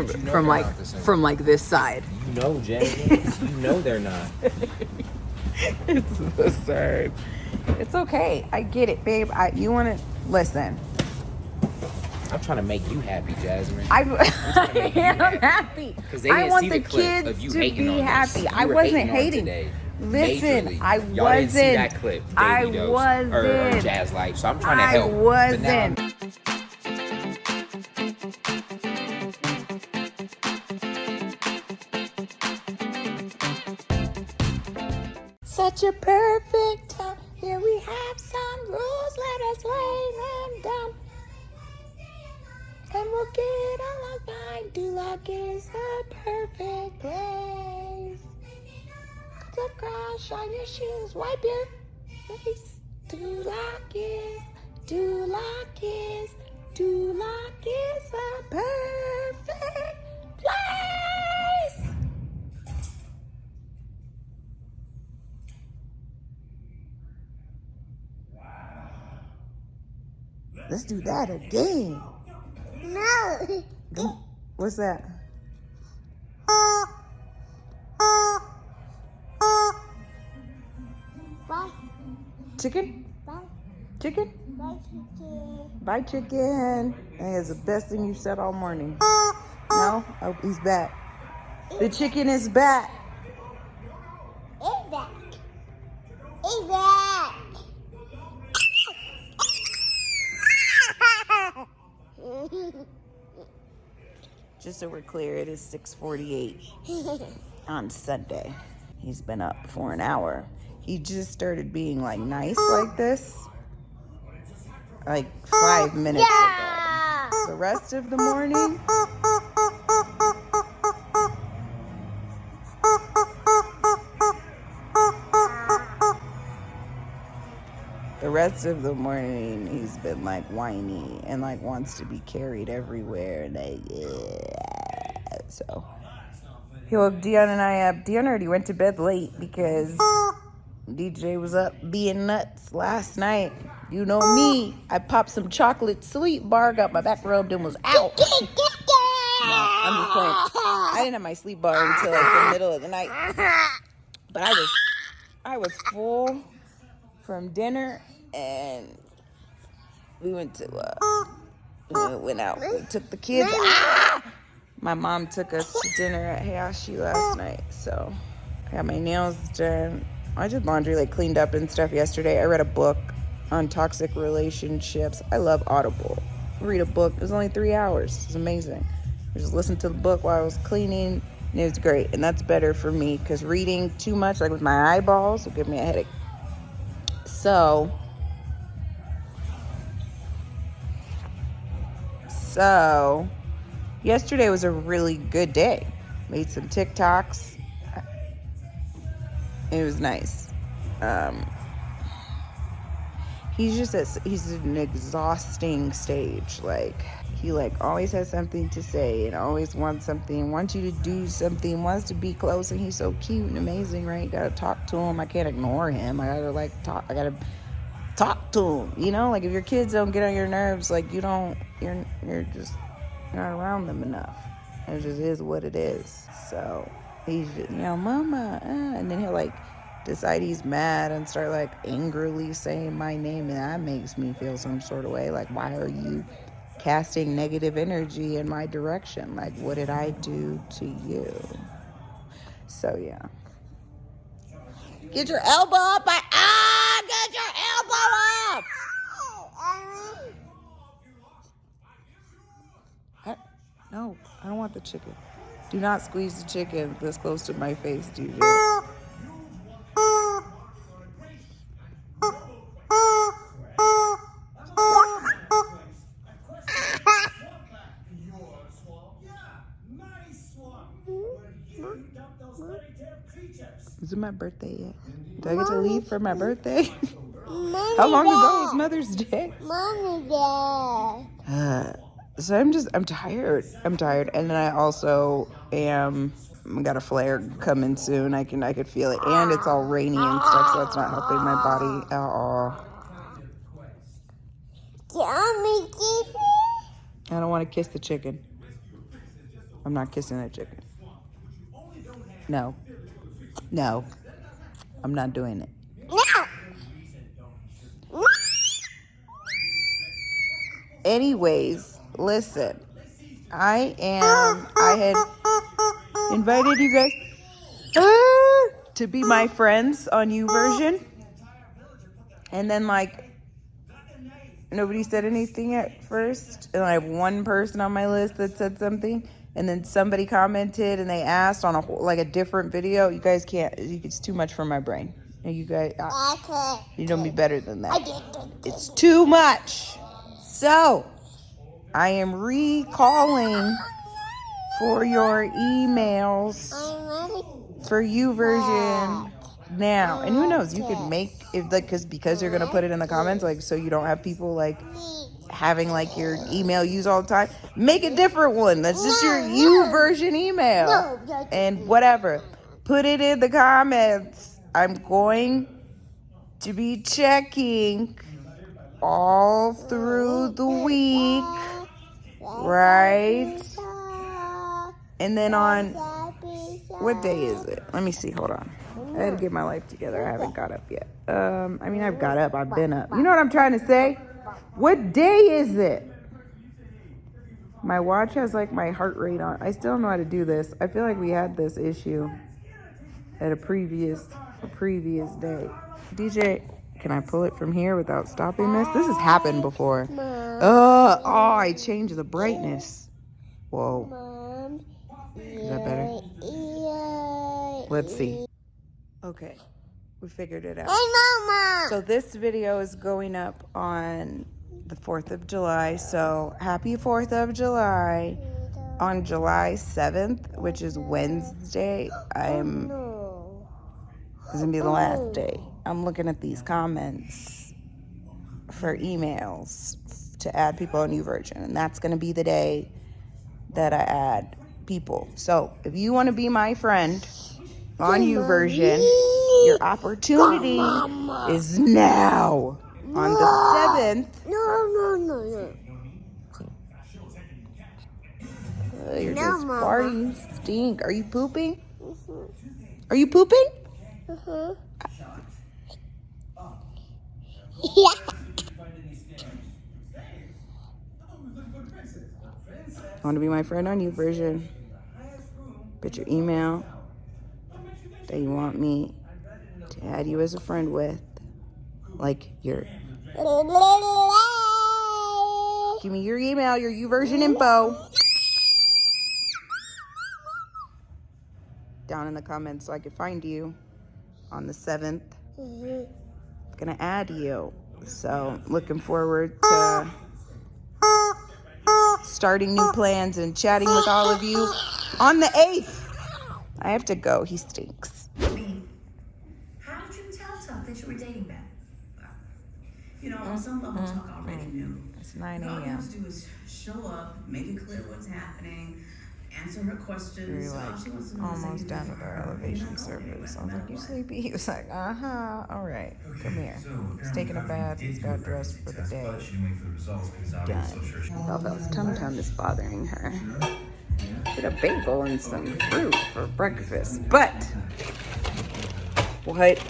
from like this side. You know, Jasmine. You know they're not. It's the side. It's okay. I get it, babe. You want to listen. I'm trying to make you happy, Jasmine. I'm happy. I want the kids to be happy. I wasn't hating. Listen, I wasn't. Y'all didn't see that clip. I wasn't. Or JazLife. So I'm trying to help. I wasn't. Such a perfect time. Here we have some rules. Let us lay them down. And we'll get along. Duloc is the perfect place. Clip cross, shine your shoes, wipe your face. Duloc is the perfect place. Let's do that again. No. What's that? Bye. Chicken? Bye. Chicken? Bye, chicken. Bye, chicken. And it's the best thing you've said all morning. No? Oh, he's back. The chicken is back. It's back. It's back. Just so we're clear, it is 6:48 on Sunday. He's been up for an hour. He just started being like nice like this like 5 minutes ago. The rest of the morning, he's been like whiny and like wants to be carried everywhere. And so he woke Dion and I up. Dion already went to bed late because DJ was up being nuts last night. You know me. I popped some chocolate sleep bar, got my back rubbed, and was out. No, I'm just playing. I didn't have my sleep bar until like the middle of the night. But I was full from dinner, and we went out. We took the kids. My mom took us to dinner at Hayashi last night, so I got my nails done. I did laundry, like cleaned up and stuff yesterday. I read a book on toxic relationships. I love Audible. Read a book. It was only 3 hours. It's amazing. I just listened to the book while I was cleaning, and it was great. And that's better for me because reading too much, like with my eyeballs, will give me a headache. So yesterday was a really good day. Made some TikToks. It was nice. He's an exhausting stage. Like, he like always has something to say and always wants something, wants you to do something, wants to be close, and he's so cute and amazing, right? You gotta talk to him. I can't ignore him. I gotta talk to him. You know, like if your kids don't get on your nerves, like you're not around them enough. It just is what it is. So he's just, mama, and then he'll like decide he's mad and start like angrily saying my name, and that makes me feel some sort of way. Like, why are you casting negative energy in my direction? Like, what did I do to you? So yeah. Get your elbow up! Get your elbow up! No, I don't want the chicken. Do not squeeze the chicken this close to my face, DJ. Is it my birthday yet? Do I get to leave for my birthday? How long ago was Mother's Day? Mommy's Day. So I'm tired. And then I also got a flare coming soon. I could feel it. And it's all rainy and stuff, so that's not helping my body at all. I don't want to kiss the chicken. I'm not kissing that chicken. No. No. I'm not doing it. No. Anyways, listen. I had invited you guys to be my friends on YouVersion. And then, like, nobody said anything at first. And I have one person on my list that said something. And then somebody commented and they asked on a different video. You guys can't. It's too much for my brain. You guys, you know me better than that. It's too much. So, I am recalling for your emails for YouVersion now. And who knows, you could make it because you're gonna put it in the comments, like, so you don't have people like having like your email used all the time. Make a different one. That's just your YouVersion email. And whatever. Put it in the comments. I'm going to be checking all through the week, right? And then on, what day is it? Let me see, hold on. I had to get my life together. I haven't got up yet. I've got up, I've been up. You know what I'm trying to say? What day is it? My watch has like my heart rate on. I still don't know how to do this. I feel like we had this issue at a previous day. DJ, can I pull it from here without stopping this? This has happened before. I changed the brightness. Whoa. Is that better? Let's see. Okay, we figured it out. Hey, Mama. So this video is going up on the 4th of July. So happy 4th of July. On July 7th, which is Wednesday, it's gonna be the last day. I'm looking at these comments for emails to add people on YouVersion, and that's gonna be the day that I add people. So if you want to be my friend on YouVersion, your opportunity is now on the 7th. No. You're just farting stink. Are you pooping? Are you pooping? Yeah. Want to be my friend on YouVersion? Put your email that you want me to add you as a friend with. Like your... Give me your email, your YouVersion info. Down in the comments so I can find you on the 7th. I'm gonna add you. So looking forward to starting new plans and chatting with all of you on the 8th. I have to go. He stinks. How did you tell Tuck that you were dating Beth? On some level, Tuck already knew. It's 9 All you a.m. have to do is show up, make it clear what's happening, answer her questions. We're All she wants to know is that almost you done do with for our her. elevation service. I was like, you sleepy? He was like, all right, come here. He's taking a bath. He's got dressed for the day. Done. Bell's tum-tum is bothering her. Get a bagel and some fruit for breakfast. But what?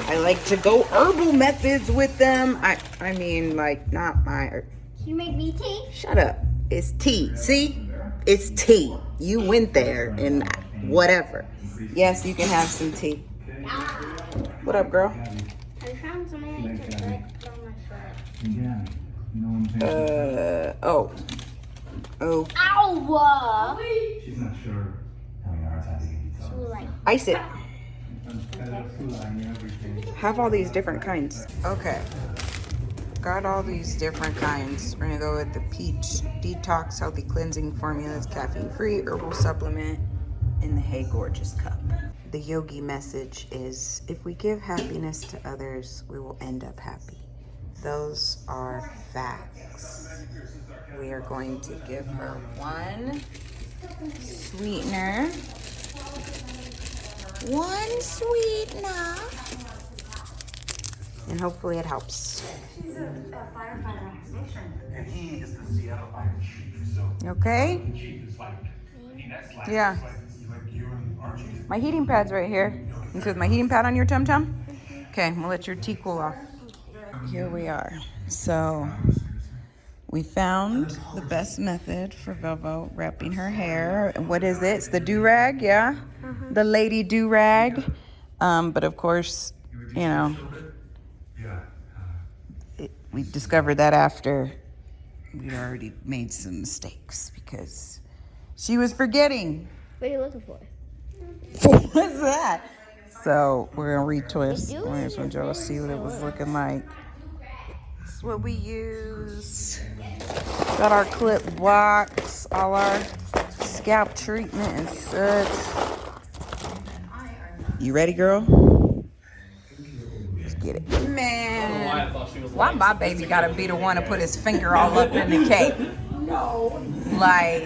I like to go herbal methods with them. I mean, like, not my... You make me tea? Shut up. It's tea. See? It's tea. You went there and whatever. Yes, you can have some tea. What up, girl? I found some on my foot. Oh. Ow! She's not sure. Having a hard time to get details. Like, Ice it. Everything. Have all these different kinds. Okay. Got all these different kinds. We're gonna go with the Peach Detox Healthy Cleansing Formulas, caffeine-free herbal supplement in the Hey Gorgeous cup. The yogi message is, if we give happiness to others, we will end up happy. Those are facts. We are going to give her one sweetener. One sweetener. And hopefully it helps. She's a firefighter on station. And he is the Seattle Fire Chief. So Okay? the chief is like Yeah. My heating pad's right here. You put my heating pad on your tum-tum? Okay, we'll let your tea cool off. Here we are. So we found the best method for Velvo wrapping her hair. What is it? It's the do-rag, yeah? The lady do-rag. But of course, you know, we discovered that after we'd already made some mistakes because she was forgetting. What are you looking for? What's that? So we're gonna retwist. I just want y'all to see what it was looking like. This is what we use. Got our clip blocks, all our scalp treatment and such. You ready, girl? Let's get it. Man, why my baby gotta be the one to put his finger all up in the cake? Like,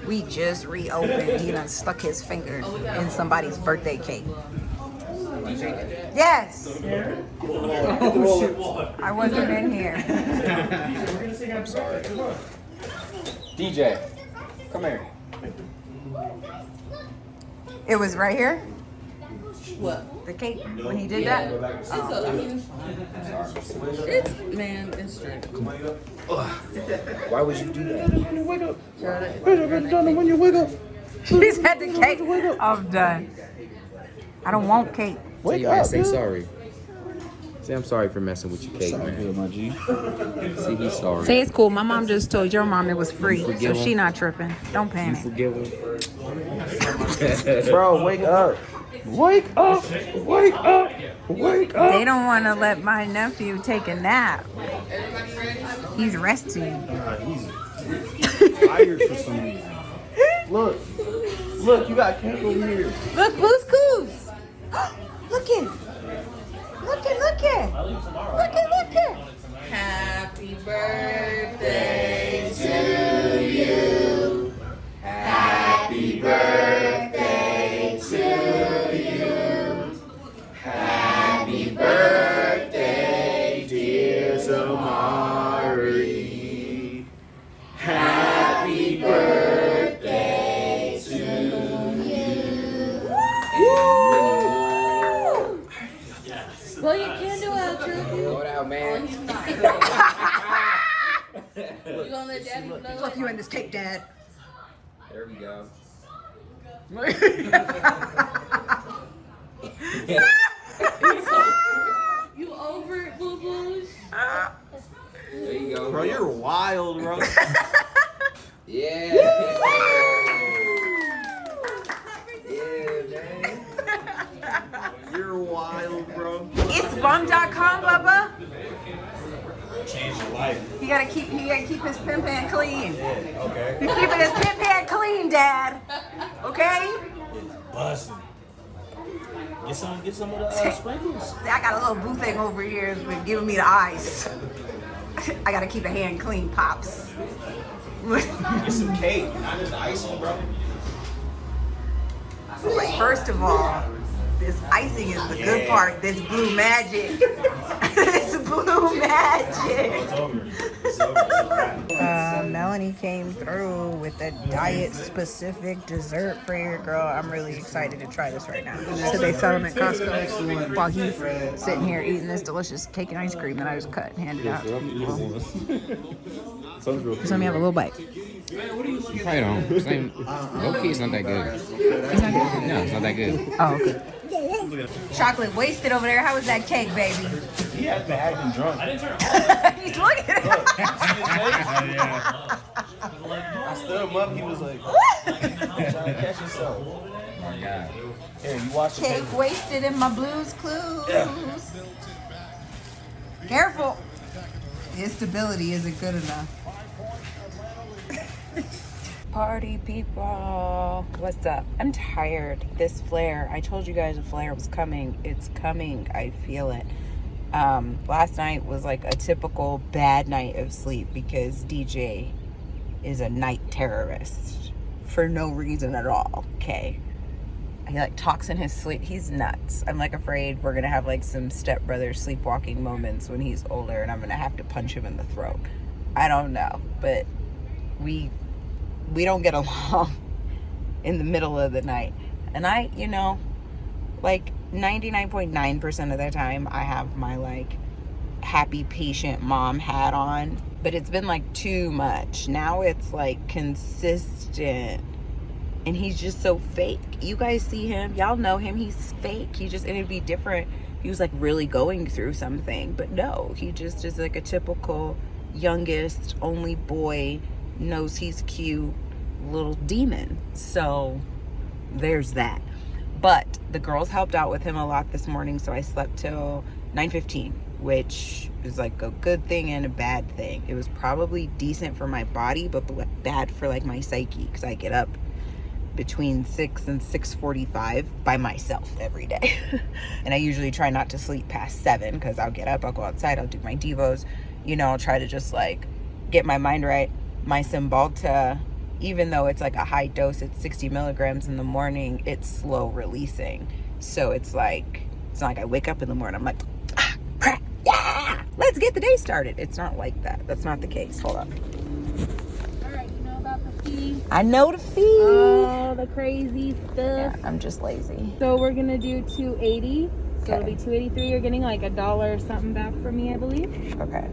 we just reopened. He done stuck his finger in somebody's birthday cake. Yes. Oh, shoot. I wasn't in here. I'm sorry. DJ, come here. It was right here? What? The cake, when he did that? It's straight. Why would you do that? He said the cake. I'm done. I don't want cake. Wake up, say sorry. Say I'm sorry for messing with your cake, man. My G. See, he's sorry. Say it's cool. My mom just told your mom it was free, so forgive she him? not tripping. Don't You panic. forgive him? Bro, wake up. Wake up. Wake up. Wake up. They don't want to let my nephew take a nap. He's resting. He's tired for some reason. Look. Look, you got cake over here. Look, Blue's Coos. Look it. Look it, look it. Look it, look it. Happy birthday to you. Happy birthday to you. Happy birthday, dear Zamari. Happy birthday to you. Well, you can do outro. Hold out, man. You gonna let Daddy know? Look you in this cake, Dad. There we go. You over it, boo boos? There you go. Bro, you're wild, bro. Yeah. Yeah, man. You're wild, bro. It's bum.com, Bubba. Change your life. He gotta keep his pimp hand clean. Okay. He's keeping his pimp hand clean, Dad. Okay? Bussin'. Get some of the sprinkles. See, I got a little boo thing over here that's been giving me the eyes. I gotta keep a hand clean, Pops. Get some cake, not just icing, bro. Like, first of all, this icing is the good part. This blue magic. This blue magic. It's over. It's over. It's a wrap. Melanie came through with a diet-specific dessert for your girl. I'm really excited to try this right now. So they sell them at Costco while he's sitting here eating this delicious cake and ice cream that I just cut and handed out. Just let me have a little bite. Try it on. Low-key, it's not that good. It's not good? No, it's not that good. Oh, okay. Chocolate wasted over there. How was that cake, baby? He has been acting drunk. He's looking at it. I stood him up. He was like, trying to catch himself. Oh my God. Here, you watch the Cake wasted in my Blue's Clues. Careful. His stability isn't good enough. Party people. What's up? I'm tired. This flare. I told you guys a flare was coming. It's coming. I feel it. Last night was like a typical bad night of sleep because DJ is a night terrorist for no reason at all. Okay. He like talks in his sleep. He's nuts. I'm like afraid we're gonna have like some stepbrother sleepwalking moments when he's older and I'm gonna have to punch him in the throat. I don't know, but we we don't get along in the middle of the night. And I, you know, like 99.9% of the time I have my like happy patient mom hat on, but it's been like too much. Now it's like consistent, and he's just so fake. You guys see him, y'all know him, he's fake. He just, and it'd be different. He was like really going through something, but no, he just is like a typical youngest, only boy, knows he's cute little demon. So there's that. But the girls helped out with him a lot this morning, so I slept till 9:15, which is like a good thing and a bad thing. It was probably decent for my body, but bad for like my psyche, because I get up between 6 and 6:45 by myself every day. And I usually try not to sleep past 7, because I'll get up, I'll go outside, I'll do my devos, you know, I'll try to just like get my mind right. My Cymbalta, even though it's like a high dose, it's 60 milligrams in the morning, it's slow releasing. So it's like, it's not like I wake up in the morning, I'm like, yeah, let's get the day started. It's not like that. That's not the case. Hold on. All right, you know about the fee? I know the fee. All the crazy stuff. Yeah, I'm just lazy. So we're gonna do 280. So it'll Okay. be 283. You're getting like $1 or something back from me, I believe. Okay.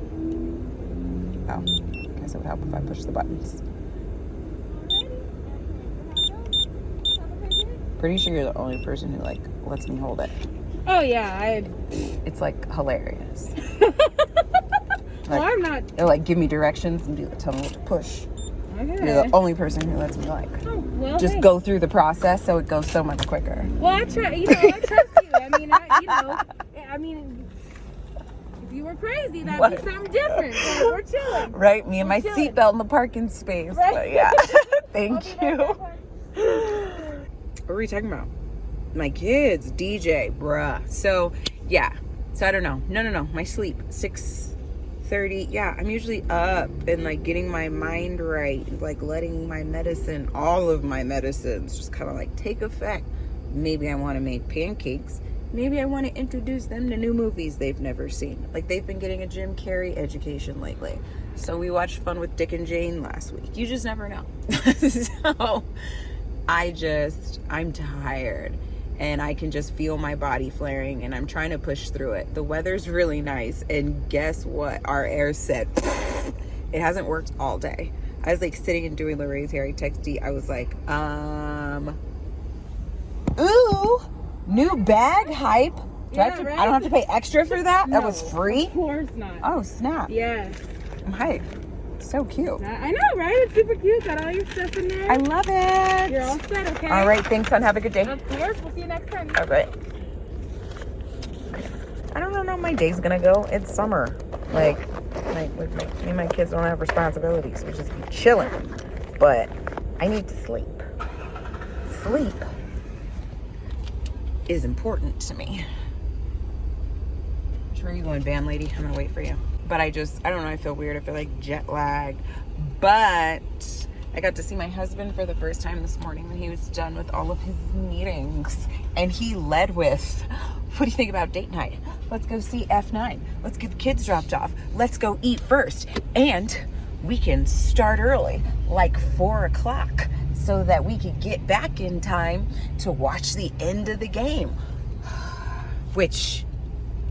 Oh, I guess it would help if I push the buttons. Pretty sure you're the only person who like lets me hold it. Oh yeah, It's like hilarious. well, Like, I'm not. it'll like give me directions and tell me what to push. Okay. You're the only person who lets me like Oh, well, just hey. go through the process, so it goes so much quicker. Well, I try. You know, I trust you. I mean, I mean, if you were crazy, that'd What? be something different. But we're chilling. Right, me and my We're chilling. seatbelt in the parking space. Right. But yeah, thank I'll be you. right back. What were we talking about? My kids, DJ, bruh. So yeah, so I don't know. No. My sleep, 6:30. Yeah, I'm usually up and like getting my mind right, like letting my medicine, all of my medicines, just kind of like take effect. Maybe I want to make pancakes. Maybe I want to introduce them to new movies they've never seen. Like they've been getting a Jim Carrey education lately. So we watched Fun with Dick and Jane last week. You just never know. So I'm tired. And I can just feel my body flaring, and I'm trying to push through it. The weather's really nice, and guess what? Our air said, it hasn't worked all day. I was like sitting and doing Lorraine's hair. I texted Dee. I was like, ooh, new bag hype. I don't have to pay extra for that? That was free? Of course not. Oh, snap. Yes. I'm hyped. So cute. I know, right? It's super cute. Got all your stuff in there. I love it. You're all set, okay? All right, thanks, hon. Have a good day. Of course. We'll see you next time. All right. I don't know how my day's gonna go. It's summer. Like with me and my kids don't have responsibilities. We just be chilling. But I need to sleep. Sleep is important to me. Where are you going, band lady? I'm gonna wait for you. But I don't know, I feel weird. I feel like jet lagged. But I got to see my husband for the first time this morning when he was done with all of his meetings. And he led with, what do you think about date night? Let's go see F9. Let's get the kids dropped off. Let's go eat first. And we can start early, like 4 o'clock, so that we can get back in time to watch the end of the game. Which,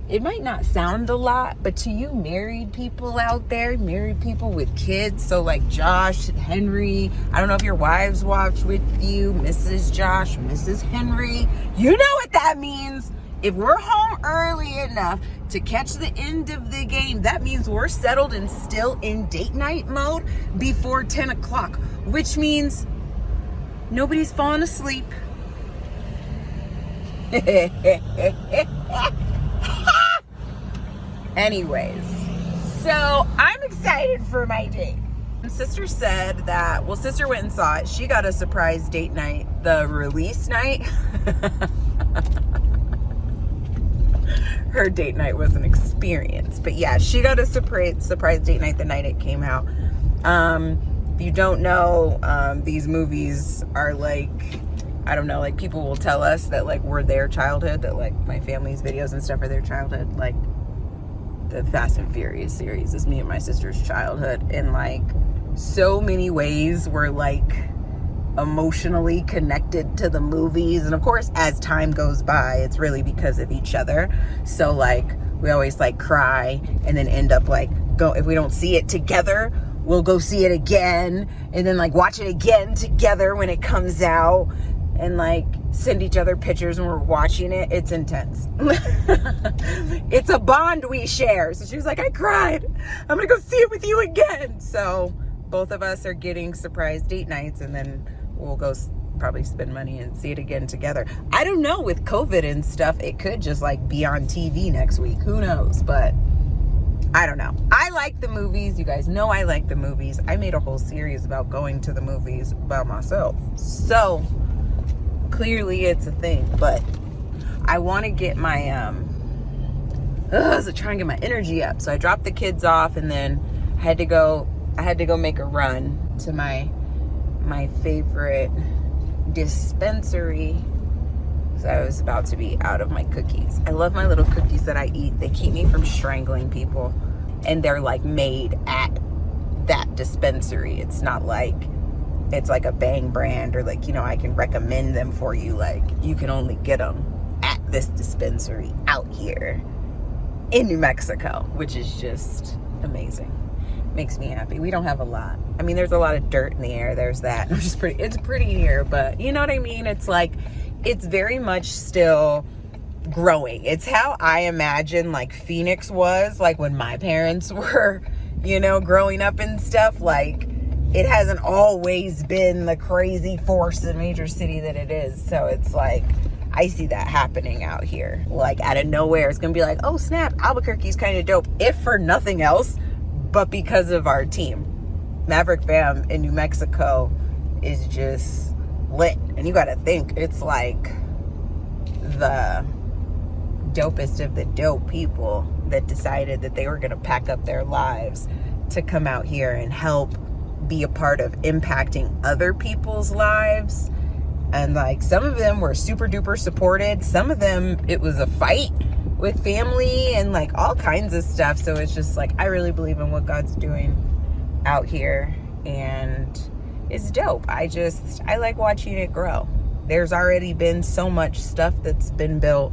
it might not sound a lot, but to you married people out there, married people with kids, so like Josh, Henry, I don't know if your wives watch with you, Mrs. Josh, Mrs. Henry, you know what that means. If we're home early enough to catch the end of the game, that means we're settled and still in date night mode before 10 o'clock, which means nobody's falling asleep. Anyways, so I'm excited for my date. Sister said that, well, sister went and saw it. She got a surprise date night, the release night. Her date night was an experience. But yeah, she got a surprise date night the night it came out. If you don't know, these movies are like, I don't know, like people will tell us that like we're their childhood, that like my family's videos and stuff are their childhood. Like the Fast and Furious series is me and my sister's childhood. And like so many ways we're like emotionally connected to the movies. And of course, as time goes by, it's really because of each other. So like we always like cry and then end up like if we don't see it together, we'll go see it again and then like watch it again together when it comes out and like send each other pictures when we're watching it. It's intense. It's a bond we share. So she was like, I cried, I'm gonna go see it with you again. So both of us are getting surprise date nights, and then we'll go probably spend money and see it again together. I don't know, with COVID and stuff, it could just like be on TV next week. Who knows? But I don't know. I like the movies. You guys know I like the movies. I made a whole series about going to the movies by myself. So clearly it's a thing. But I want to get my try and get my energy up. So I dropped the kids off, and then I had to go make a run to my favorite dispensary. So I was about to be out of my cookies. I love my little cookies that I eat. They keep me from strangling people, and they're like made at that dispensary. It's not like it's like a Bang brand, or like, you know, I can recommend them for you. Like, you can only get them at this dispensary out here in New Mexico, which is just amazing. Makes me happy. We don't have a lot. I mean, there's a lot of dirt in the air. There's that. It's pretty here, but you know what I mean? It's like, it's very much still growing. It's how I imagine like Phoenix was like when my parents were, you know, growing up and stuff. Like, it hasn't always been the crazy force and major city that it is. So it's like, I see that happening out here. Like, out of nowhere, it's gonna be like, oh snap, Albuquerque's kind of dope, if for nothing else but because of our team. Maverick Fam in New Mexico is just lit. And you gotta think, it's like the dopest of the dope people that decided that they were gonna pack up their lives to come out here and help be a part of impacting other people's lives. And like, some of them were super duper supported. Some of them, it was a fight with family and like all kinds of stuff. So it's just like, I really believe in what God's doing out here, and it's dope. I like watching it grow. There's already been so much stuff that's been built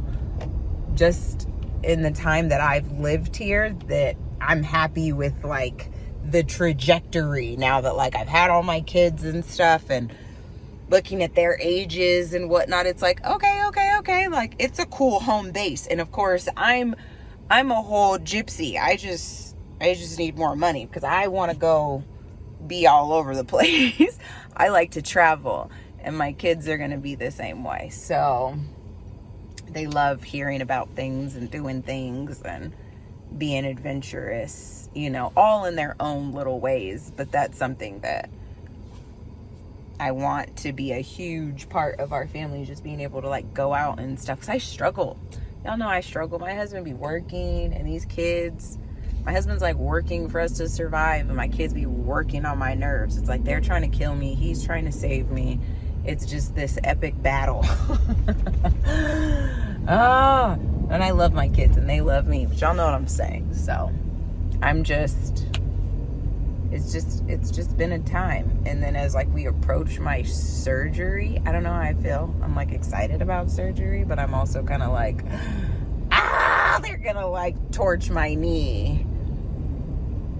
just in the time that I've lived here, that I'm happy with like the trajectory now that like I've had all my kids and stuff, and looking at their ages and whatnot. It's like, okay, like, it's a cool home base. And of course, I'm a whole gypsy. I just need more money, because I want to go be all over the place. I like to travel, and my kids are going to be the same way. So they love hearing about things and doing things and being adventurous, you know, all in their own little ways. But that's something that I want to be a huge part of our family, just being able to like go out and stuff. Because I struggle. Y'all know I struggle. My husband be working, and these kids, my husband's like working for us to survive, and my kids be working on my nerves. It's like they're trying to kill me, he's trying to save me. It's just this epic battle. And I love my kids, and they love me, but y'all know what I'm saying. So it's just been a time. And then as like we approach my surgery, I don't know how I feel. I'm like excited about surgery, but I'm also kind of like, they're gonna like torch my knee.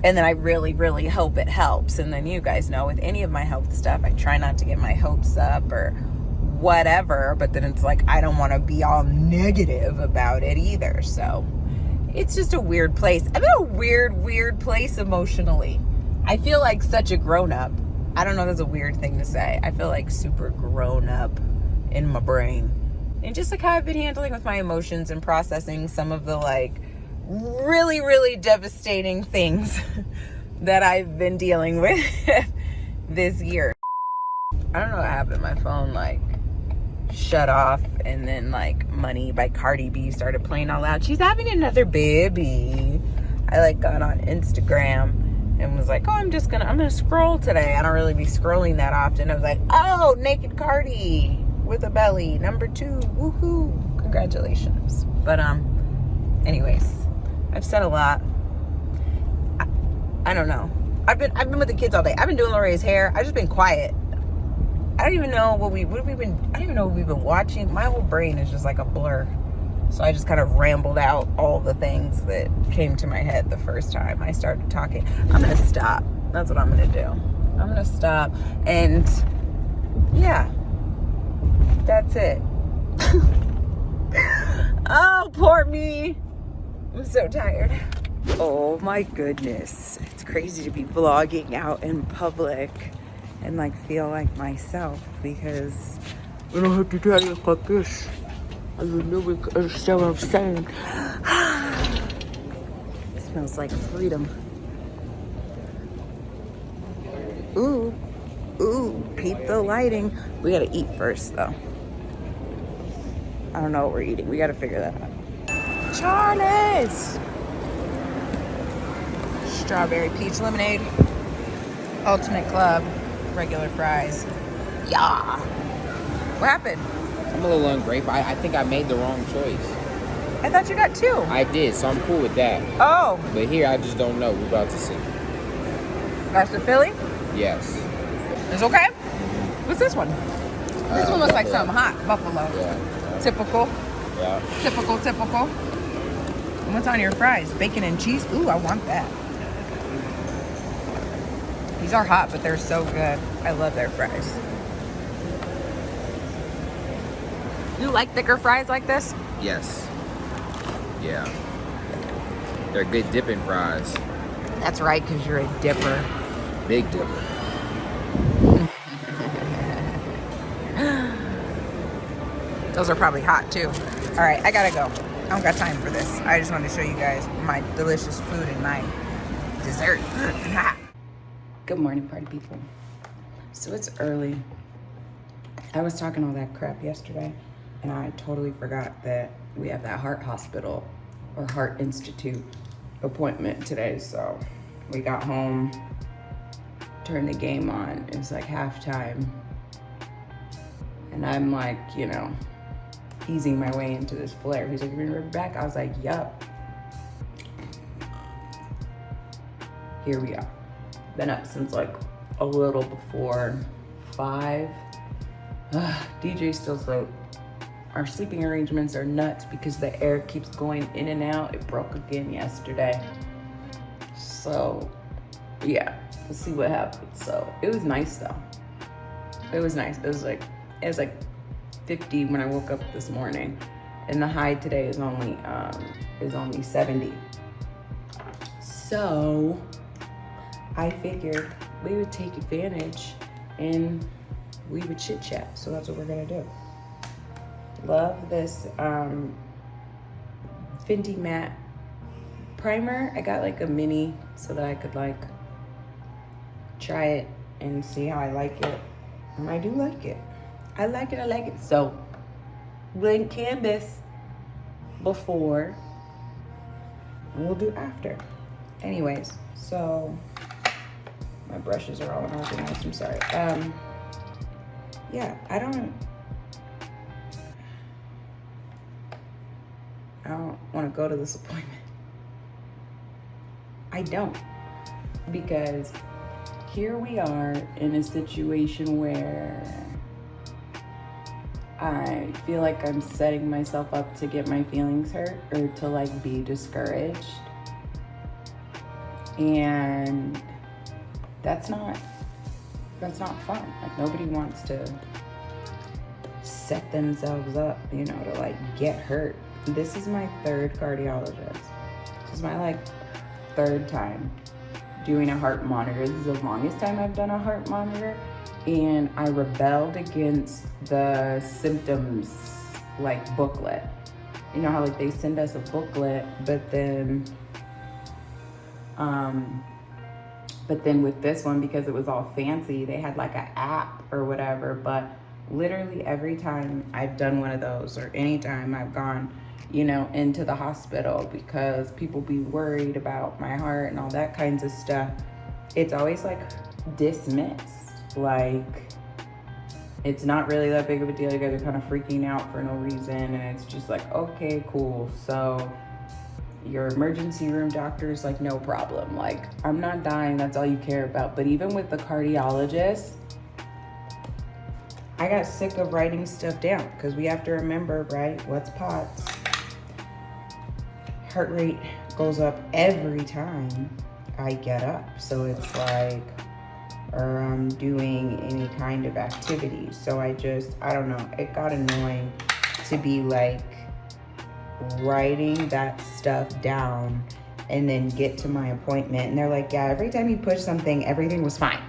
And then I really, really hope it helps. And then you guys know, with any of my health stuff, I try not to get my hopes up or whatever, but then it's like, I don't want to be all negative about it either. So it's just a weird place. I'm in a weird place emotionally. I feel like such a grown-up. I don't know, that's a weird thing to say. I feel like super grown-up in my brain. And just like how I've been handling with my emotions and processing some of the like really, really devastating things that I've been dealing with this year. I don't know what happened. My phone like shut off, and then like Money by Cardi B started playing all loud. She's having another baby. I like got on Instagram and was like, oh, I'm gonna scroll today. I don't really be scrolling that often. I was like, oh, naked Cardi with a belly, number 2, woohoo, congratulations. But anyways, I've said a lot. I don't know. I've been with the kids all day. I've been doing Lorraine's hair. I've just been quiet. I don't even know what have we been. I don't even know what we've been watching. My whole brain is just like a blur. So I just kind of rambled out all the things that came to my head the first time I started talking. I'm gonna stop. That's what I'm gonna do. I'm gonna stop, and yeah, that's it. Oh, poor me. I'm so tired. Oh my goodness. It's crazy to be vlogging out in public and like feel like myself because I don't have to try to look like this. I don't know understand what I'm saying. It smells like freedom. Ooh, peep the lighting. We gotta eat first though. I don't know what we're eating. We gotta figure that out. Charlie's! Strawberry peach lemonade. Ultimate Club. Regular fries. Yeah. What happened? I'm a little ungrateful. I think I made the wrong choice. I thought you got 2. I did, so I'm cool with that. Oh. But here, I just don't know. We're about to see. That's the Philly? Yes. It's okay? What's this one? This one looks like Buffalo. something hot. Buffalo. Yeah. Typical. Yeah. Typical. And what's on your fries? Bacon and cheese? Ooh, I want that. These are hot, but they're so good. I love their fries. You like thicker fries like this? Yes. Yeah. They're good dipping fries. That's right, because you're a dipper. Big dipper. Those are probably hot too. All right, I gotta go. I don't got time for this. I just wanted to show you guys my delicious food and my dessert. Good morning, party people. So it's early. I was talking all that crap yesterday, and I totally forgot that we have that heart hospital or heart institute appointment today. So we got home, turned the game on. It was like halftime. And I'm like, you know, easing my way into this flare. He's like, you're gonna rip back? I was like, yup. Here we are. Been up since like a little before 5. DJ's still asleep. Our sleeping arrangements are nuts because the air keeps going in and out. It broke again yesterday. So yeah, we'll see what happens. So it was nice though. It was nice. It was like 50 when I woke up this morning, and the high today is only 70. So I figured we would take advantage and we would chit chat. So that's what we're gonna do. Love this Fenty Matte primer. I got like a mini so that I could like try it and see how I like it. And I do like it. I like it. So, blend canvas before, and we'll do after. Anyways, so my brushes are all unorganized. I'm sorry. Yeah, I don't want to go to this appointment. I don't, because here we are in a situation where I feel like I'm setting myself up to get my feelings hurt or to like be discouraged. And that's not fun. Like nobody wants to set themselves up, you know, to like get hurt. This is my 3rd cardiologist. This is my like 3rd time doing a heart monitor. This is the longest time I've done a heart monitor. And I rebelled against the symptoms like booklet. You know how like they send us a booklet, but then with this one, because it was all fancy, they had like an app or whatever. But literally every time I've done one of those, or anytime I've gone, you know, into the hospital because people be worried about my heart and all that kinds of stuff, it's always like dismissed. Like, it's not really that big of a deal. You guys are kind of freaking out for no reason. And it's just like, okay, cool. So your emergency room doctor's like, no problem. Like, I'm not dying, that's all you care about. But even with the cardiologist, I got sick of writing stuff down because we have to remember, right? What's POTS? Heart rate goes up every time I get up. So it's like, or I'm doing any kind of activity. So I don't know. It got annoying to be like writing that stuff down and then get to my appointment. And they're like, yeah, every time you push something, everything was fine.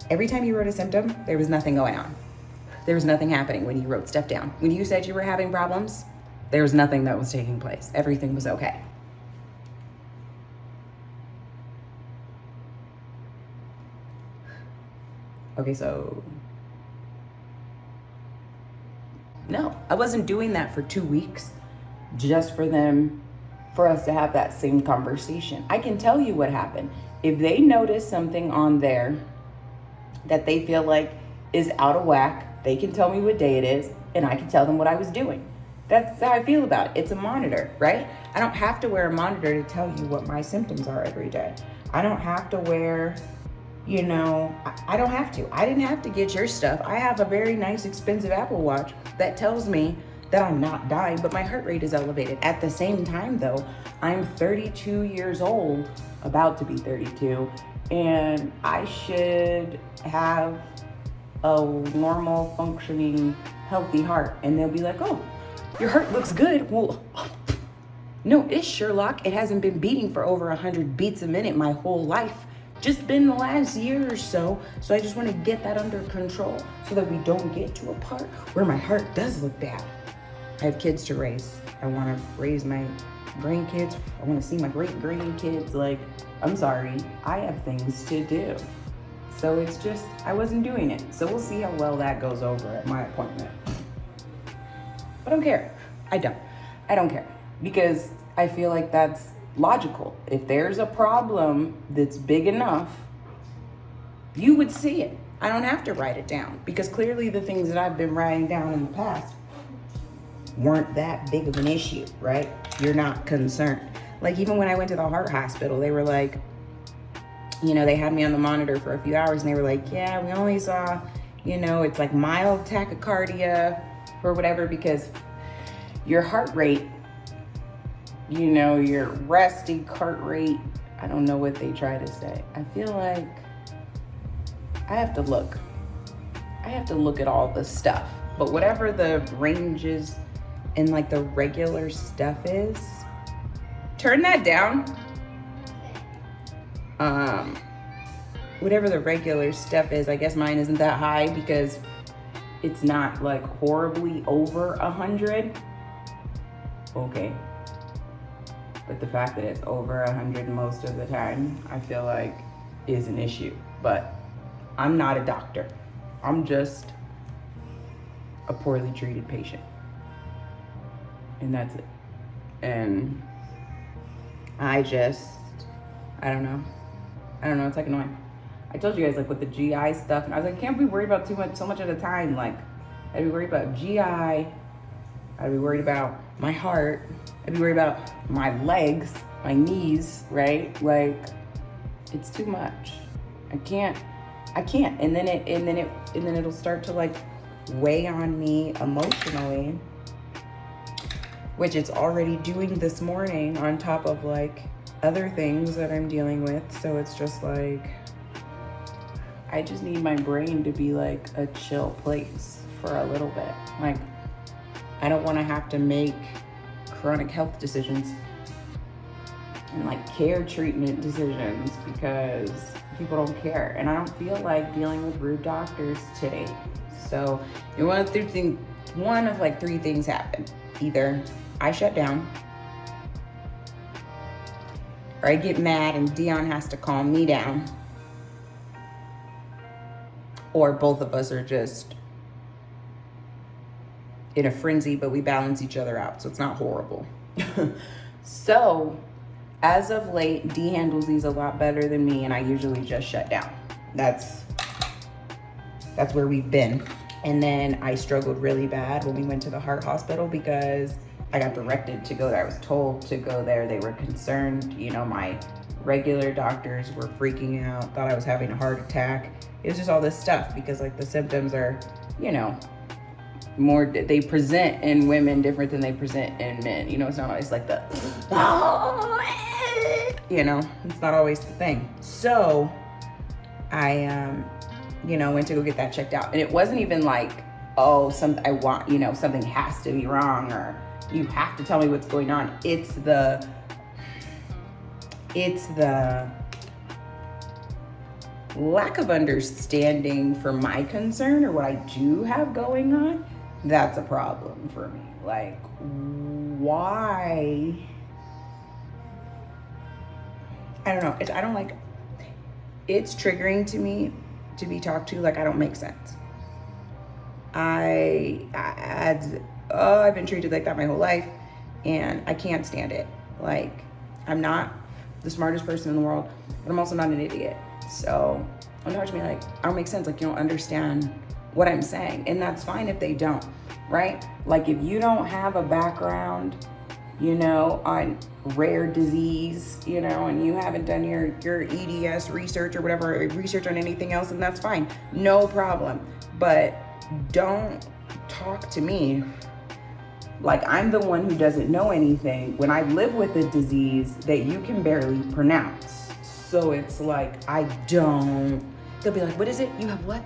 Every time you wrote a symptom, there was nothing going on. There was nothing happening when you wrote stuff down. When you said you were having problems, there was nothing that was taking place. Everything was okay. Okay, so no, I wasn't doing that for 2 weeks just for us to have that same conversation. I can tell you what happened. If they notice something on there that they feel like is out of whack, they can tell me what day it is and I can tell them what I was doing. That's how I feel about it. It's a monitor, right? I don't have to wear a monitor to tell you what my symptoms are every day. I don't have to wear, you know, I don't have to. I didn't have to get your stuff. I have a very nice, expensive Apple Watch that tells me that I'm not dying, but my heart rate is elevated. At the same time, though, I'm 32 years old, about to be 32, and I should have a normal, functioning, healthy heart. And they'll be like, oh, your heart looks good. Well, no, it's Sherlock. It hasn't been beating for over 100 beats a minute my whole life. Just been the last year or so. So I just want to get that under control so that we don't get to a part where my heart does look bad. I have kids to raise. I want to raise my grandkids. I want to see my great-grandkids. Like, I'm sorry, I have things to do. So it's just, I wasn't doing it. So we'll see how well that goes over at my appointment. I don't care. I don't care. Because I feel like that's logical. If there's a problem that's big enough, you would see it. I don't have to write it down because clearly the things that I've been writing down in the past weren't that big of an issue, right? You're not concerned. Like even when I went to the heart hospital, they were like, you know, they had me on the monitor for a few hours and they were like, yeah, we only saw, you know, it's like mild tachycardia or whatever because your heart rate, you know, your resting heart rate, I don't know what they try to say. I feel like I have to look at all the stuff, but whatever the ranges and like the regular stuff is, turn that down. Whatever the regular stuff is, I guess mine isn't that high because it's not like horribly over 100. Okay. But the fact that it's over 100 most of the time, I feel like is an issue. But I'm not a doctor. I'm just a poorly treated patient. And that's it. And I don't know, it's like annoying. I told you guys like with the GI stuff, and I was like, can't be worried about so much at a time. Like, I'd be worried about GI, I'd be worried about my heart, I'd be worried about my legs, my knees, right? Like, it's too much. I can't. And then it'll start to like weigh on me emotionally, which it's already doing this morning on top of like other things that I'm dealing with. So it's just like, I just need my brain to be like a chill place for a little bit. Like, I don't want to have to make chronic health decisions and like care treatment decisions because people don't care. And I don't feel like dealing with rude doctors today. So one of like three things happen. Either I shut down, or I get mad and Dion has to calm me down, or both of us are just in a frenzy, but we balance each other out, so it's not horrible. So, as of late, D handles these a lot better than me, and I usually just shut down. That's where we've been. And then I struggled really bad when we went to the heart hospital because I got directed to go there. I was told to go there. They were concerned. You know, my regular doctors were freaking out, thought I was having a heart attack. It was just all this stuff because like the symptoms are, you know, more, they present in women different than they present in men. You know, it's not always like the, you know, it's not always the thing. So I, you know, went to go get that checked out. And it wasn't even like, oh, something has to be wrong or you have to tell me what's going on. It's the lack of understanding for my concern or what I do have going on. That's a problem for me. Like, why? I don't know. I don't like, it's triggering to me to be talked to like I don't make sense. I've been treated like that my whole life and I can't stand it. Like, I'm not the smartest person in the world, but I'm also not an idiot. So don't talk to me like I don't make sense, like you don't understand what I'm saying. And that's fine if they don't, right? Like if you don't have a background, you know, on rare disease, you know, and you haven't done your EDS research or whatever, research on anything else, and that's fine, no problem. But don't talk to me like I'm the one who doesn't know anything when I live with a disease that you can barely pronounce. So it's like, I don't, they'll be like, what is it? You have what?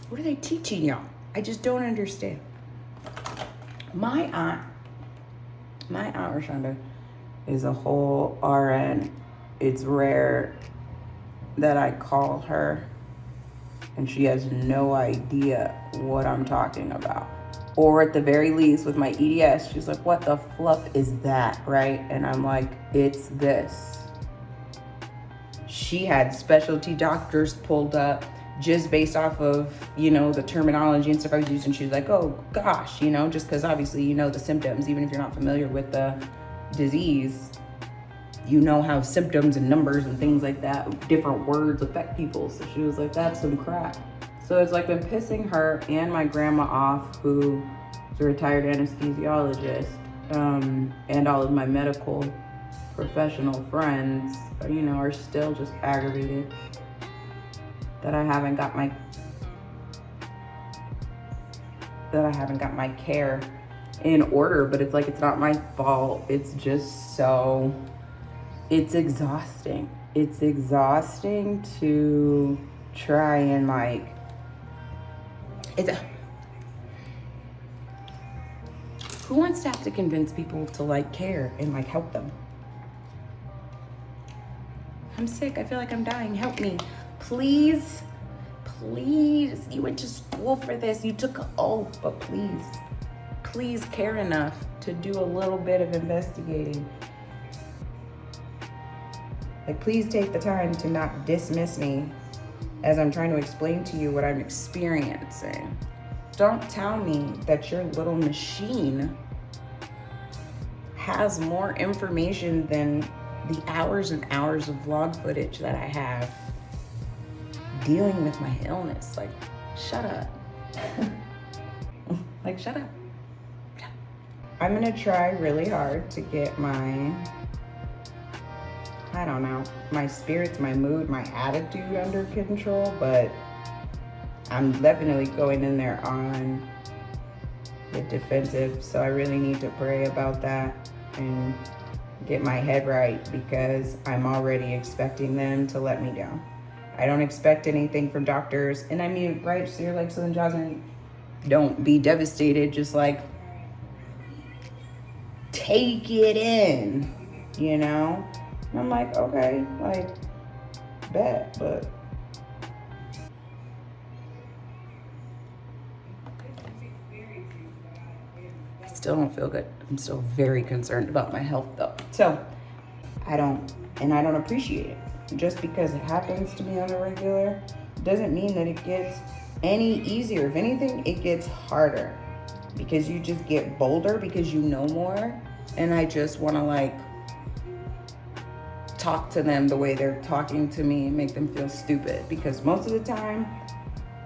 What are they teaching y'all? I just don't understand. My aunt Rashonda is a whole RN. It's rare that I call her and she has no idea what I'm talking about. Or at the very least with my EDS, she's like, what the fluff is that, right? And I'm like, it's this. She had specialty doctors pulled up just based off of, you know, the terminology and stuff I was using. She was like, oh gosh, you know, just because obviously you know the symptoms, even if you're not familiar with the disease, you know how symptoms and numbers and things like that, different words affect people. So she was like, that's some crap. So it's like been pissing her and my grandma off, who is a retired anesthesiologist, and all of my medical professional friends, you know, are still just aggravated that I haven't got my care in order. But it's like, it's not my fault. It's just so, it's exhausting. It's exhausting to try and like, who wants to have to convince people to like care and like help them? I'm sick. I feel like I'm dying. Help me. Please. Please. You went to school for this. You took an oath, but please care enough to do a little bit of investigating. Like, please take the time to not dismiss me as I'm trying to explain to you what I'm experiencing. Don't tell me that your little machine has more information than the hours and hours of vlog footage that I have dealing with my illness. Like, shut up. Like, shut up. I'm gonna try really hard to get my, I don't know, my spirits, my mood, my attitude under control, but I'm definitely going in there on the defensive. So I really need to pray about that and get my head right, because I'm already expecting them to let me down. I don't expect anything from doctors. And I mean, right, so you're like, so then Jasmine, don't be devastated, just like take it in, you know? And I'm like, okay, like, bet, but I still don't feel good. I'm still very concerned about my health though. So I don't appreciate it. Just because it happens to me on a regular doesn't mean that it gets any easier. If anything, it gets harder, because you just get bolder because you know more. And I just want to like talk to them the way they're talking to me and make them feel stupid, because most of the time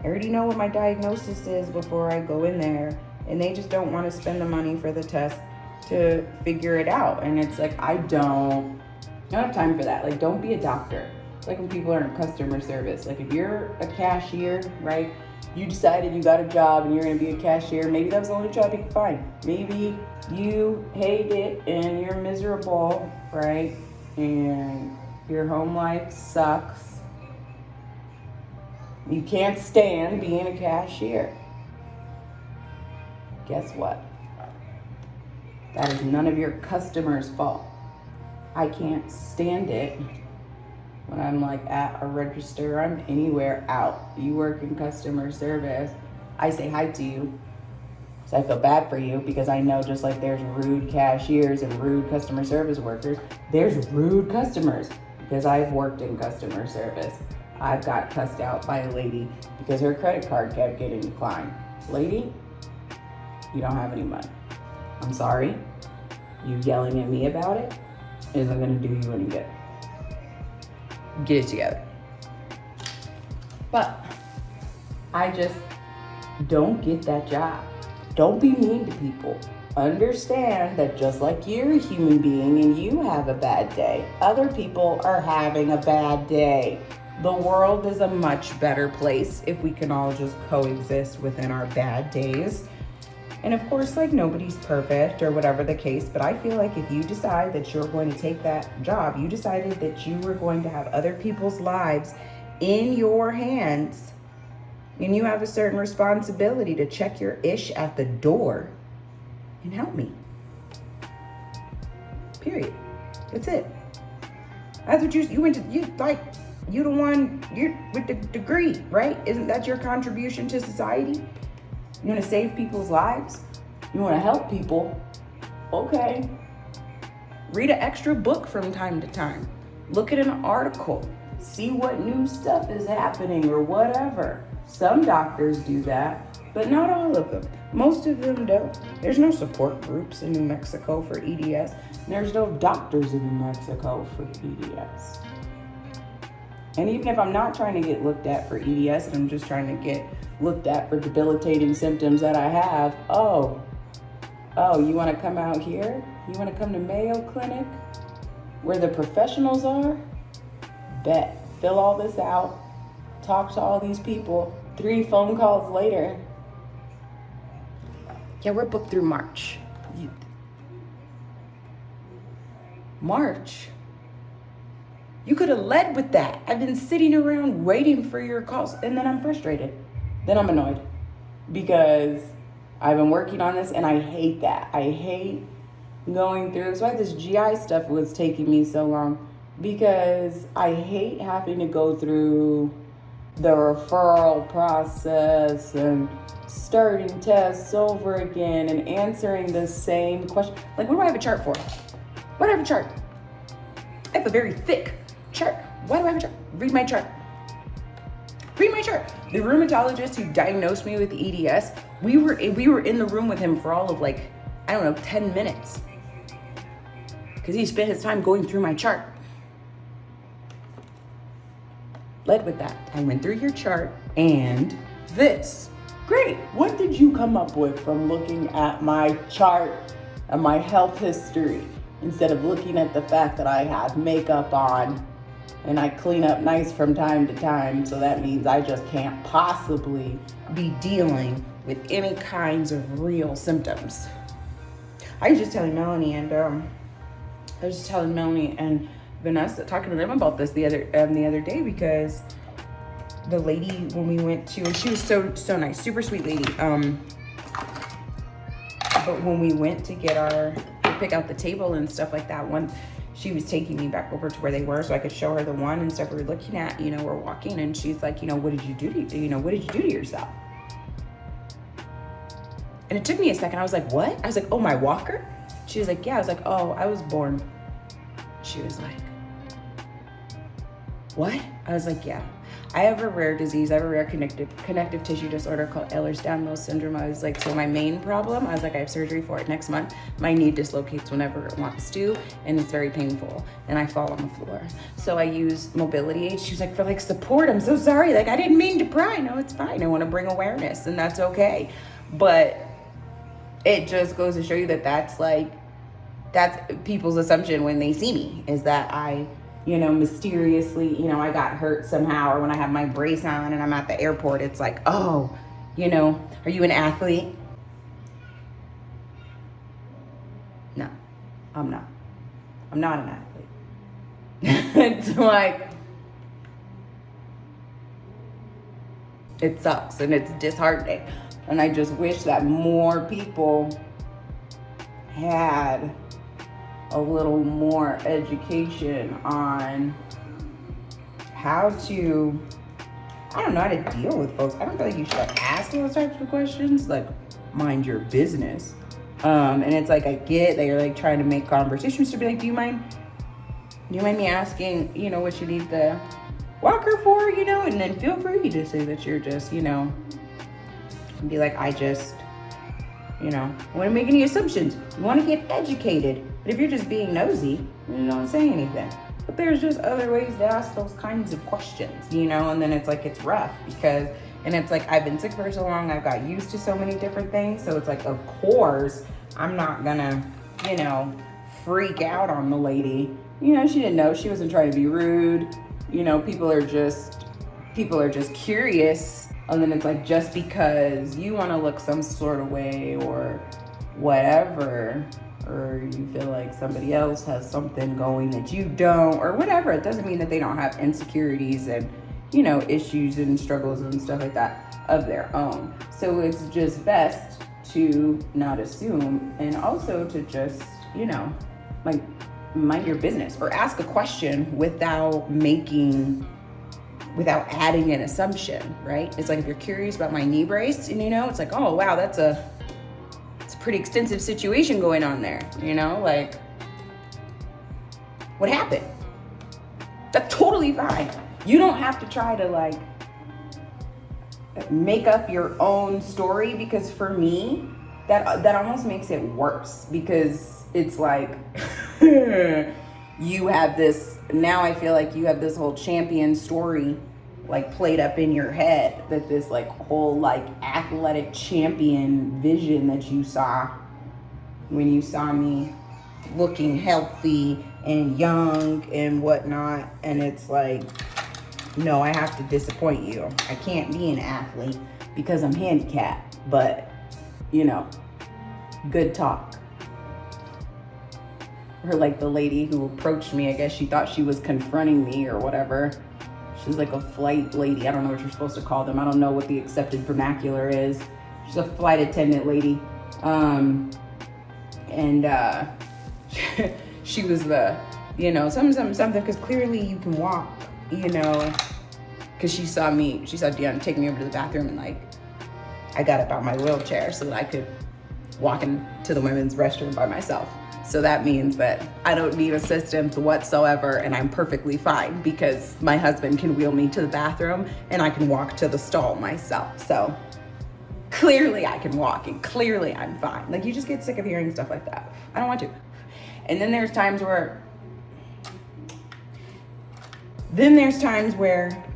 I already know what my diagnosis is before I go in there, and they just don't want to spend the money for the test to figure it out. And it's like, I don't have time for that. Like, don't be a doctor. Like when people are in customer service, like if you're a cashier, right? You decided you got a job and you're gonna be a cashier. Maybe that was the only job you could find. Maybe you hate it and you're miserable, right? And your home life sucks. You can't stand being a cashier. Guess what? That is none of your customers' fault. I can't stand it when I'm like at a register, I'm anywhere out. You work in customer service, I say hi to you. So I feel bad for you, because I know just like there's rude cashiers and rude customer service workers, there's rude customers, because I've worked in customer service. I've got cussed out by a lady because her credit card kept getting declined. Lady, you don't have any money. I'm sorry. You yelling at me about it isn't gonna do you any good. Get it together. But I just don't get that job. Don't be mean to people. Understand that just like you're a human being and you have a bad day, other people are having a bad day. The world is a much better place if we can all just coexist within our bad days. And of course, like, nobody's perfect or whatever the case, but I feel like if you decide that you're going to take that job, you decided that you were going to have other people's lives in your hands, and you have a certain responsibility to check your ish at the door and help me. Period. That's it. That's what you went to, you the one, you're with the degree, right? Isn't that your contribution to society? You want to save people's lives? You want to help people? Okay. Read an extra book from time to time. Look at an article. See what new stuff is happening or whatever. Some doctors do that, but not all of them. Most of them don't. There's no support groups in New Mexico for EDS. There's no doctors in New Mexico for EDS. And even if I'm not trying to get looked at for EDS and I'm just trying to get looked at for debilitating symptoms that I have, oh, you want to come out here? You want to come to Mayo Clinic where the professionals are? Bet. Fill all this out. Talk to all these people. 3 phone calls later. Yeah, we're booked through March. March? You could have led with that. I've been sitting around waiting for your calls, and then I'm frustrated. Then I'm annoyed because I've been working on this and I hate that. I hate going through. That's why this GI stuff was taking me so long, because I hate having to go through the referral process and starting tests over again and answering the same question. Like, what do I have a chart for? Why do I have a chart? I have a very thick chart. Why do I have a chart? Read my chart. Read my chart. The rheumatologist who diagnosed me with EDS, we were in the room with him for all of 10 minutes. Because he spent his time going through my chart. Led with that. I went through your chart and this. Great. What did you come up with from looking at my chart and my health history instead of looking at the fact that I have makeup on and I clean up nice from time to time, so that means I just can't possibly be dealing with any kinds of real symptoms. I was just telling Melanie and Vanessa, talking to them about this the other day, because the lady, when we went to, and she was so nice, super sweet lady. But when we went to pick out the table and stuff like that, she was taking me back over to where they were so I could show her the one and stuff we were looking at, we're walking, and she's like, what did you do to yourself? And it took me a second. I was like, what? I was like, oh, my walker? She was like, yeah. I was like, oh, I was born. She was like, what? I was like, yeah. I have a rare disease. I have a rare connective tissue disorder called Ehlers-Danlos syndrome. I was like, so my main problem, I was like, I have surgery for it next month. My knee dislocates whenever it wants to, and it's very painful, and I fall on the floor. So I use mobility aids. She was like, for like support, I'm so sorry. Like, I didn't mean to pry. No, it's fine. I want to bring awareness, and that's okay. But it just goes to show you that that's people's assumption when they see me, is that I, mysteriously, I got hurt somehow, or when I have my brace on and I'm at the airport, it's like, oh, are you an athlete? No, I'm not. I'm not an athlete. It's like, it sucks and it's disheartening. And I just wish that more people had a little more education on how to, how to deal with folks. I don't feel like you should ask those types of questions, like, mind your business. And it's like, I get that you're like trying to make conversations to be like, do you mind me asking, what you need the walker for, and then feel free to say that you're just, be like, I just, want to make any assumptions. You want to get educated. But if you're just being nosy, you don't say anything. But there's just other ways to ask those kinds of questions, and then it's like, it's rough and it's like, I've been sick for so long, I've got used to so many different things. So it's like, of course, I'm not gonna, freak out on the lady. She didn't know, she wasn't trying to be rude. People are just curious. And then it's like, just because you want to look some sort of way or whatever, or you feel like somebody else has something going that you don't, or whatever, it doesn't mean that they don't have insecurities and, issues and struggles and stuff like that of their own. So it's just best to not assume, and also to just, like, mind your business, or ask a question without adding an assumption, right? It's like, if you're curious about my knee brace, and it's like, oh wow, it's a pretty extensive situation going on there, like, what happened? That's totally fine. You don't have to try to like make up your own story, because for me, that almost makes it worse, because it's like you have this, now I feel like you have this whole champion story like played up in your head, that this like whole like athletic champion vision that you saw when you saw me looking healthy and young and whatnot. And it's like, no, I have to disappoint you. I can't be an athlete because I'm handicapped, but good talk. Or like the lady who approached me, I guess she thought she was confronting me or whatever. She's like a flight lady. I don't know what you're supposed to call them. I don't know what the accepted vernacular is. She's a flight attendant lady. She was the, something, because clearly you can walk, because she saw Dion take me over to the bathroom, and like, I got up out my wheelchair so that I could walk into the women's restroom by myself. So that means that I don't need assistance whatsoever, and I'm perfectly fine, because my husband can wheel me to the bathroom and I can walk to the stall myself. So clearly I can walk, and clearly I'm fine. Like, you just get sick of hearing stuff like that. I don't want to. And then there's times where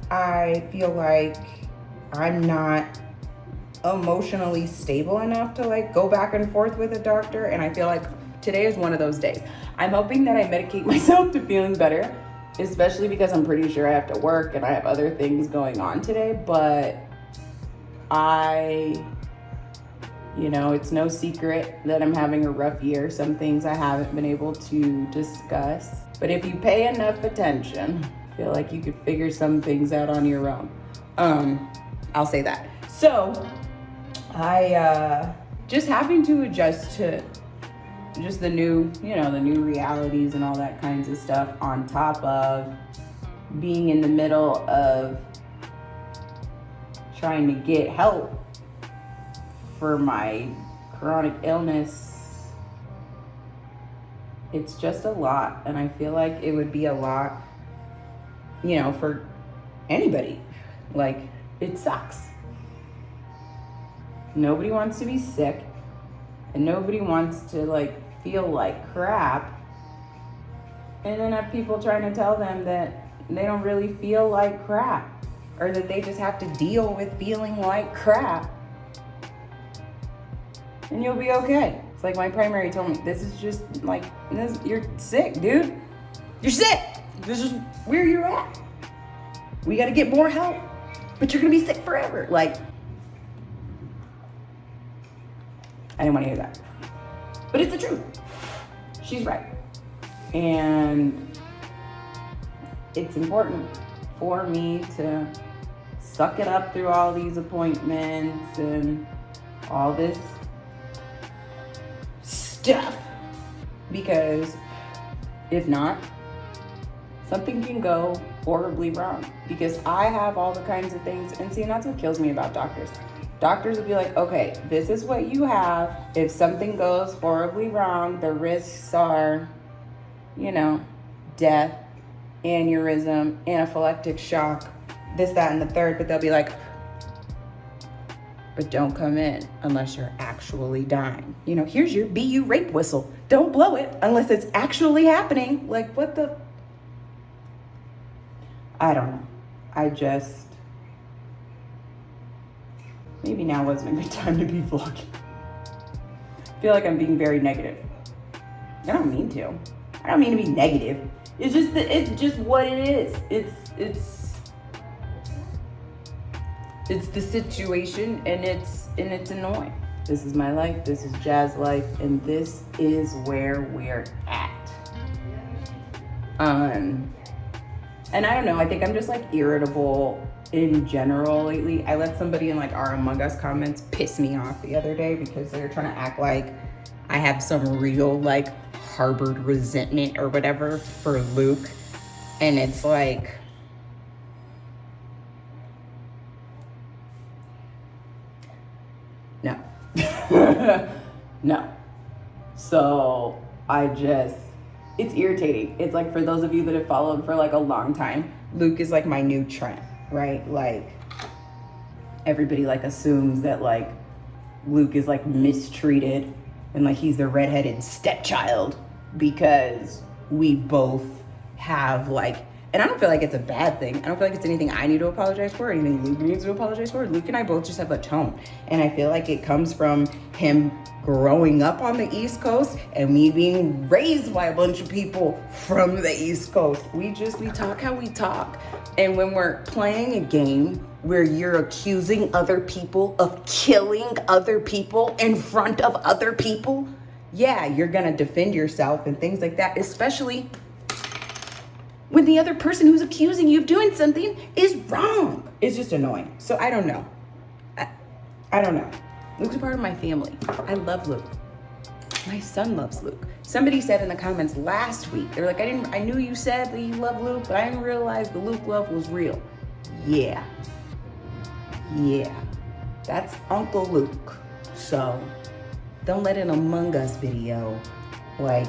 I feel like I'm not emotionally stable enough to like go back and forth with a doctor, and I feel like today is one of those days. I'm hoping that I medicate myself to feeling better, especially because I'm pretty sure I have to work and I have other things going on today. But it's no secret that I'm having a rough year. Some things I haven't been able to discuss. But if you pay enough attention, I feel like you could figure some things out on your own. I'll say that. So I just having to adjust to just the new realities and all that kinds of stuff, on top of being in the middle of trying to get help for my chronic illness. It's just a lot, and I feel like it would be a lot, for anybody. Like, it sucks. Nobody wants to be sick, and nobody wants to like feel like crap, and then have people trying to tell them that they don't really feel like crap, or that they just have to deal with feeling like crap, and you'll be okay. It's like my primary told me, this is just like, you're sick, dude. You're sick. This is where you're at. We got to get more help, but you're gonna be sick forever. Like, I didn't want to hear that. But it's the truth. She's right. And it's important for me to suck it up through all these appointments and all this stuff. Because if not, something can go horribly wrong. Because I have all the kinds of things. And see, and that's what kills me about doctors. Doctors will be like, okay, this is what you have. If something goes horribly wrong, the risks are, death, aneurysm, anaphylactic shock, this, that, and the third. But they'll be like, but don't come in unless you're actually dying. Here's your BU rape whistle. Don't blow it unless it's actually happening. Like, what the? I don't know. Maybe now wasn't a good time to be vlogging. I feel like I'm being very negative. I don't mean to. I don't mean to be negative. It's just what it is. It's the situation, and it's annoying. This is my life. This is JazLife, and this is where we're at. And I don't know. I think I'm just like irritable in general lately. I let somebody in like our Among Us comments piss me off the other day because they were trying to act like I have some real like harbored resentment or whatever for Luke. And it's like, no. No. So it's irritating. It's like, for those of you that have followed for like a long time, Luke is like my new trend. Right? Like, everybody like assumes that like Luke is like mistreated and like he's the redheaded stepchild because we both have like, and I don't feel like it's a bad thing. I don't feel like it's anything I need to apologize for or anything Luke needs to apologize for. Luke and I both just have a tone. And I feel like it comes from him growing up on the East Coast and me being raised by a bunch of people from the East Coast. We talk how we talk. And when we're playing a game where you're accusing other people of killing other people in front of other people, yeah, you're gonna defend yourself and things like that, especially when the other person who's accusing you of doing something is wrong. It's just annoying. So I don't know. I don't know. Luke's a part of my family. I love Luke. My son loves Luke. Somebody said in the comments last week, they're like, I knew you said that you love Luke, but I didn't realize the Luke love was real. Yeah. That's Uncle Luke. So don't let an Among Us video like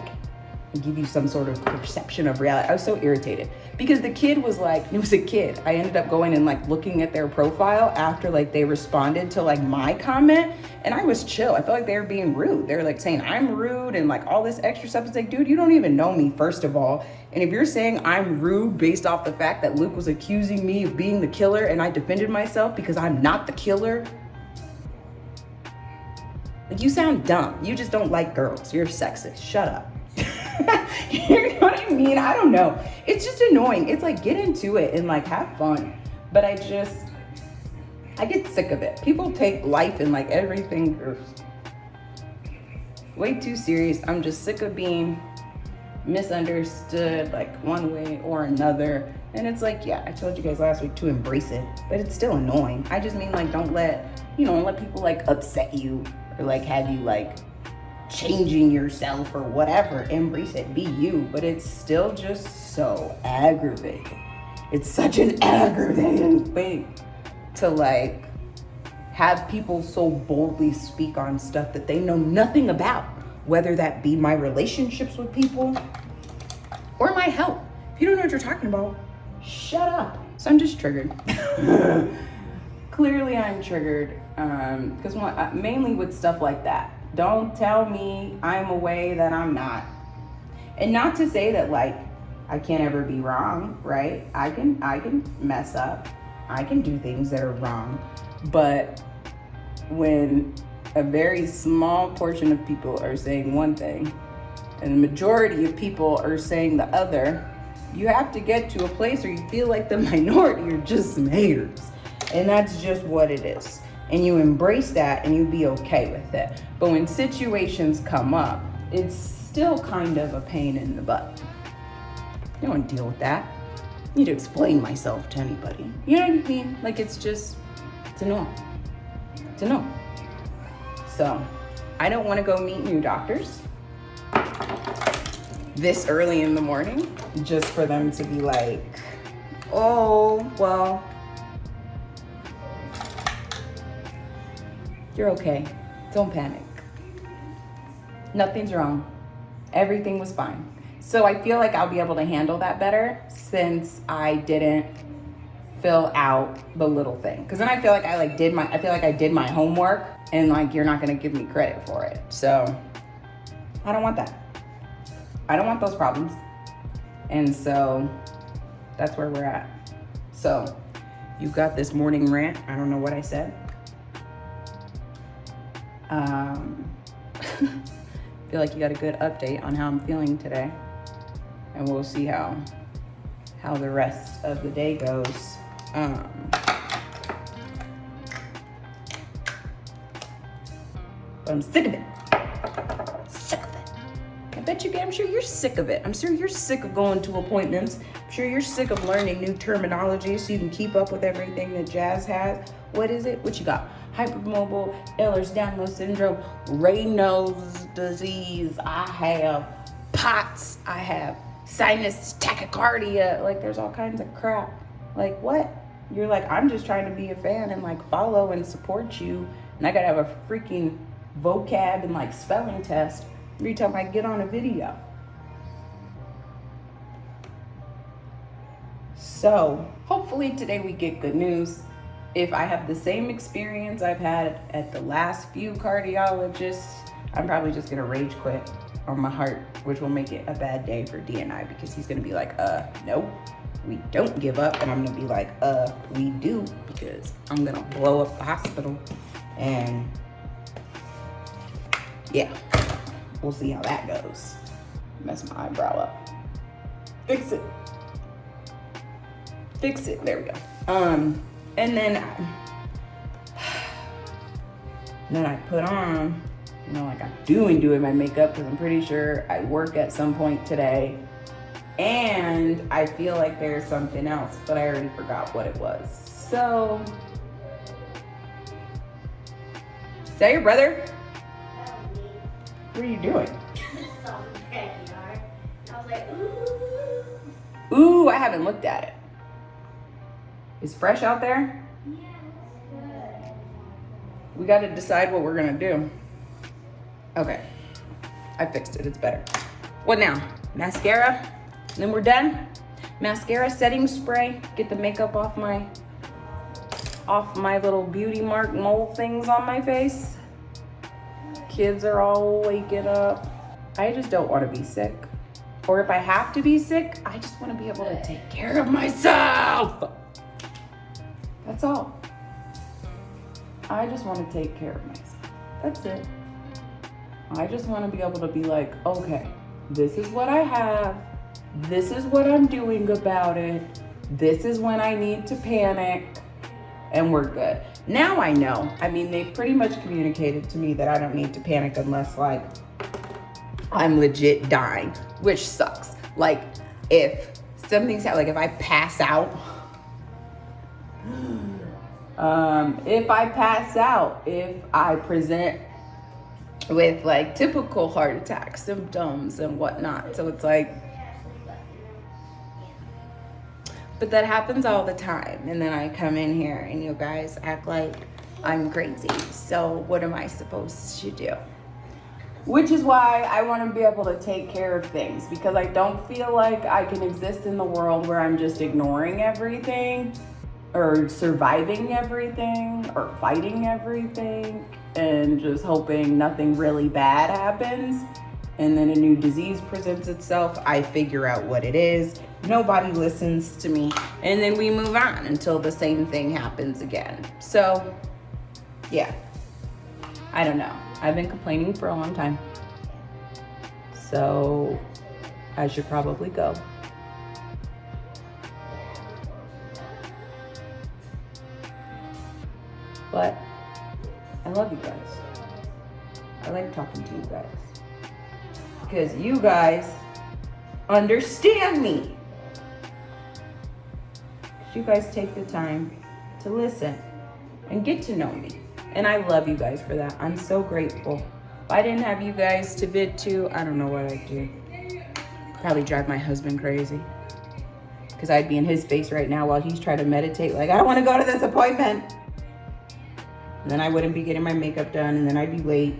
give you some sort of perception of reality. I was so irritated because the kid was like, it was a kid. I ended up going and like looking at their profile after like they responded to like my comment, and I was chill. I felt like they were being rude. They were like saying I'm rude and like all this extra stuff. It's like, dude, you don't even know me, first of all. And if you're saying I'm rude based off the fact that Luke was accusing me of being the killer and I defended myself because I'm not the killer, like, you sound dumb. You just don't like girls. You're sexist. Shut up. You know what I mean? I don't know. It's just annoying. It's like, get into it and like have fun. But I get sick of it. People take life and like everything way too serious. I'm just sick of being misunderstood like one way or another. And it's like, yeah, I told you guys last week to embrace it, but it's still annoying. I just mean like, don't let people like upset you or like have you like changing yourself or whatever. Embrace it, be you. But it's still just so aggravating. It's such an aggravating thing to like have people so boldly speak on stuff that they know nothing about, whether that be my relationships with people or my health. If you don't know what you're talking about, shut up. So I'm just triggered. Clearly I'm triggered because mainly with stuff like that. Don't tell me I'm a way that I'm not. And not to say that like I can't ever be wrong, right? I can mess up. I can do things that are wrong. But when a very small portion of people are saying one thing and the majority of people are saying the other, you have to get to a place where you feel like the minority are just some haters. And that's just what it is. And you embrace that and you be okay with it. But when situations come up, it's still kind of a pain in the butt. You don't want to deal with that. I need to explain myself to anybody. You know what I mean? Like it's a no. It's a no. So I don't want to go meet new doctors this early in the morning just for them to be like, oh, well, you're okay. Don't panic. Nothing's wrong. Everything was fine. So I feel like I'll be able to handle that better since I didn't fill out the little thing. Cause then I feel like I did my homework and like, you're not gonna give me credit for it. So I don't want that. I don't want those problems. And so that's where we're at. So you got this morning rant. I don't know what I said. Feel like you got a good update on how I'm feeling today. And we'll see how the rest of the day goes. But I'm sick of it. Sick of it. I bet you, I'm sure you're sick of it. I'm sure you're sick of going to appointments. I'm sure you're sick of learning new terminology so you can keep up with everything that Jazz has. What is it? What you got? Hypermobile Ehlers-Danlos syndrome, Raynaud's disease. I have POTS. I have sinus tachycardia. Like there's all kinds of crap. Like what? You're like, I'm just trying to be a fan and like follow and support you. And I gotta have a freaking vocab and like spelling test every time I get on a video. So hopefully today we get good news. If I have the same experience I've had at the last few cardiologists, I'm probably just gonna rage quit on my heart, which will make it a bad day for D&I because he's gonna be like, no, we don't give up. And I'm gonna be like, we do, because I'm gonna blow up the hospital. And yeah, we'll see how that goes. Mess my eyebrow up. Fix it. Fix it, there we go. And then I put on, like I'm doing my makeup because I'm pretty sure I work at some point today. And I feel like there's something else, but I already forgot what it was. So, is that your brother? What are you doing? I was like, ooh. Ooh, I haven't looked at it. It's fresh out there? Yeah, it's good. We got to decide what we're going to do. Okay. I fixed it. It's better. What now? Mascara? And then we're done? Mascara, setting spray. Get the makeup off my little beauty mark mole things on my face. Kids are all waking up. I just don't want to be sick. Or if I have to be sick, I just want to be able to take care of myself. That's all. I just want to take care of myself. That's it. I just want to be able to be like, okay, this is what I have. This is what I'm doing about it. This is when I need to panic. And we're good. Now I know. I mean, they've pretty much communicated to me that I don't need to panic unless like I'm legit dying, which sucks. Like if something's like if I pass out, if I present with like typical heart attack symptoms and whatnot. So it's like, but that happens all the time. And then I come in here and you guys act like I'm crazy. So what am I supposed to do? Which is why I want to be able to take care of things, because I don't feel like I can exist in the world where I'm just ignoring everything or surviving everything or fighting everything and just hoping nothing really bad happens. And then a new disease presents itself. I figure out what it is. Nobody listens to me. And then we move on until the same thing happens again. So, yeah. I don't know. I've been complaining for a long time. So, I should probably go. But, I love you guys. I like talking to you guys. Because you guys understand me. You guys take the time to listen and get to know me. And I love you guys for that. I'm so grateful. If I didn't have you guys to vid to, I don't know what I'd do. Probably drive my husband crazy. Because I'd be in his face right now while he's trying to meditate. Like, I don't want to go to this appointment. And then I wouldn't be getting my makeup done. And then I'd be late.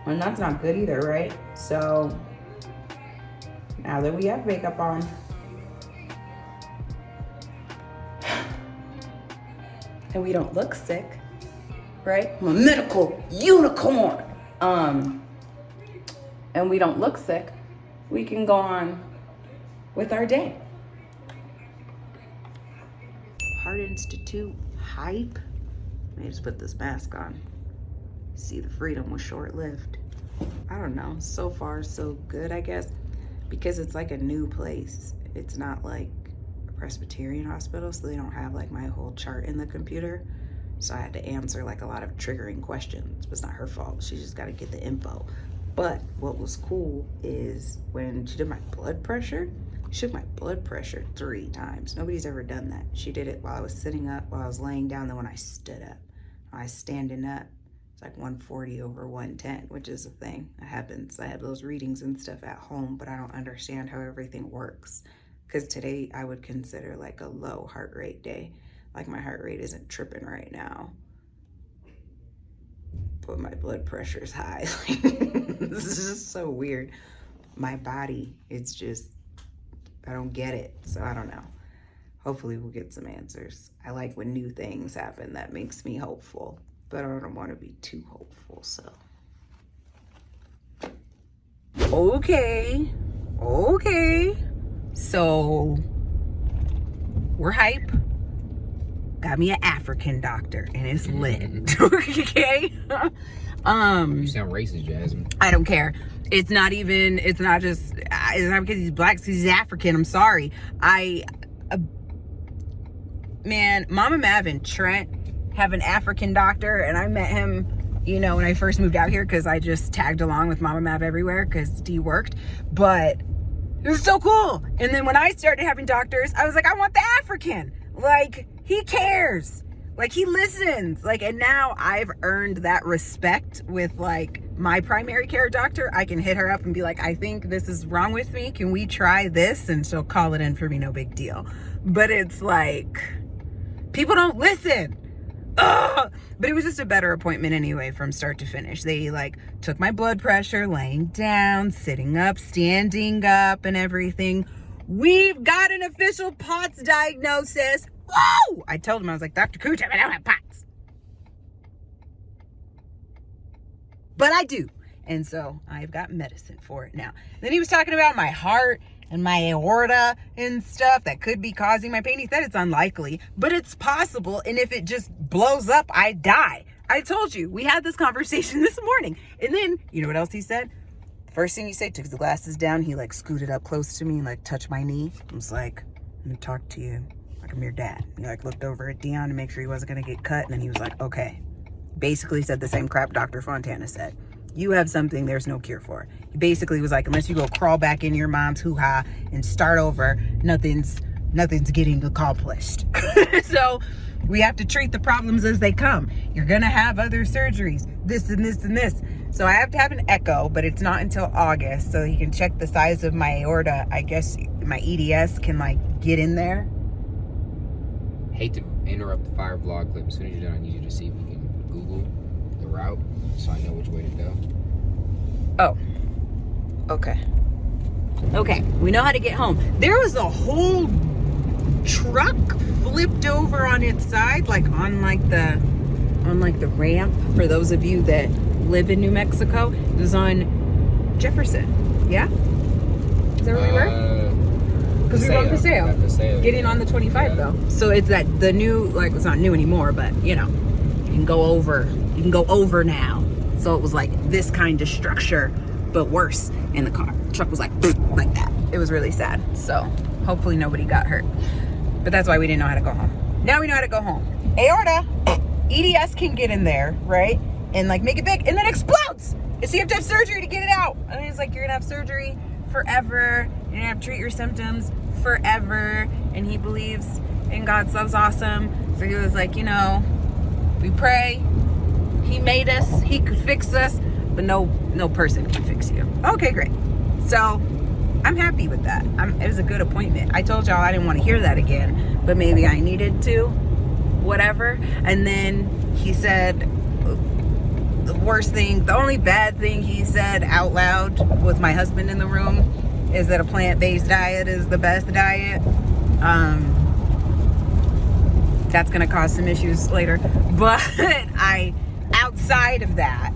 And that's not good either, right? So, now that we have makeup on, and we don't look sick, right? I'm a medical unicorn. And we don't look sick, we can go on with our day. Heart Institute hype. Let me just put this mask on. See, the freedom was short-lived. I don't know, so far so good, I guess, because it's like a new place. It's not like Presbyterian hospital, so they don't have like my whole chart in the computer, so I had to answer like a lot of triggering questions. But it's not her fault, she just got to get the info. But what was cool is when she did my blood pressure, she took my blood pressure 3 times. Nobody's ever done that. She did it while I was sitting up, while I was laying down, then when I stood up. When I was standing up, it's like 140 over 110, which is a thing that happens. I have those readings and stuff at home, but I don't understand how everything works. Because today I would consider like a low heart rate day. Like my heart rate isn't tripping right now, but my blood pressure is high. This is just so weird. My body, it's just, I don't get it. So I don't know. Hopefully we'll get some answers. I like when new things happen. That makes me hopeful, but I don't want to be too hopeful, so. Okay. So, we're hype. Got me an African doctor, and it's lit. Okay? You sound racist, Jasmine. I don't care. It's not because he's black, it's 'cause he's African. I'm sorry. Man, Mama Mav and Trent have an African doctor, and I met him, when I first moved out here, because I just tagged along with Mama Mav everywhere because D worked. But it was so cool. And then when I started having doctors, I was like, I want the African. Like, he cares. Like, he listens. Like, and now I've earned that respect with, like, my primary care doctor. I can hit her up and be like, I think this is wrong with me. Can we try this? And she'll call it in for me, no big deal. But it's like, people don't listen. Ugh. But it was just a better appointment anyway from start to finish. They like took my blood pressure, laying down, sitting up, standing up, and everything. We've got an official POTS diagnosis. Woo! I told him, I was like, Dr. Kuchar, I don't have POTS. But I do. And so I've got medicine for it now. Then he was talking about my heart and my aorta and stuff that could be causing my pain. He said it's unlikely, but it's possible. And if it just blows up, I die. I told you, we had this conversation this morning. And then, you know what else he said? First thing he said, took the glasses down. He like scooted up close to me and like touched my knee. I was like, I'm gonna talk to you like I'm your dad. He like looked over at Dion to make sure he wasn't gonna get cut. And then he was like, okay. Basically said the same crap Dr. Fontana said. You have something there's no cure for. He basically was like, unless you go crawl back in your mom's hoo-ha and start over, nothing's getting accomplished. So we have to treat the problems as they come. You're gonna have other surgeries, this and this and this. So I have to have an echo, but it's not until August, so he can check the size of my aorta. I guess my EDS can like get in there. Hate to interrupt the fire vlog clip. As soon as you're done, I need you to see if we can Google the route so I know which way to go. Oh. Okay. Okay. We know how to get home. There was a whole truck flipped over on its side, like on the ramp. For those of you that live in New Mexico, it was on Jefferson. Yeah? Is that where we were? Because we were on Paseo. Getting on the 25 though. So it's the new, like, it's not new anymore, but you know, you can go over now. So it was like this kind of structure, but worse in the car. The truck was like that. It was really sad. So hopefully nobody got hurt. But that's why we didn't know how to go home. Now we know how to go home. Aorta, EDS can get in there, right? And like make it big and then explodes. And so you have to have surgery to get it out. And it's like, you're gonna have surgery forever. You're gonna have to treat your symptoms forever. And he believes in God's love's awesome. So he was like, you know, we pray. He made us, he could fix us, but no person can fix you. Okay, great. So I'm happy with that. It was a good appointment. I told y'all I didn't want to hear that again, but maybe I needed to, whatever. And then he said the worst thing, the only bad thing he said out loud with my husband in the room is that a plant-based diet is the best diet. That's gonna cause some issues later. But outside of that,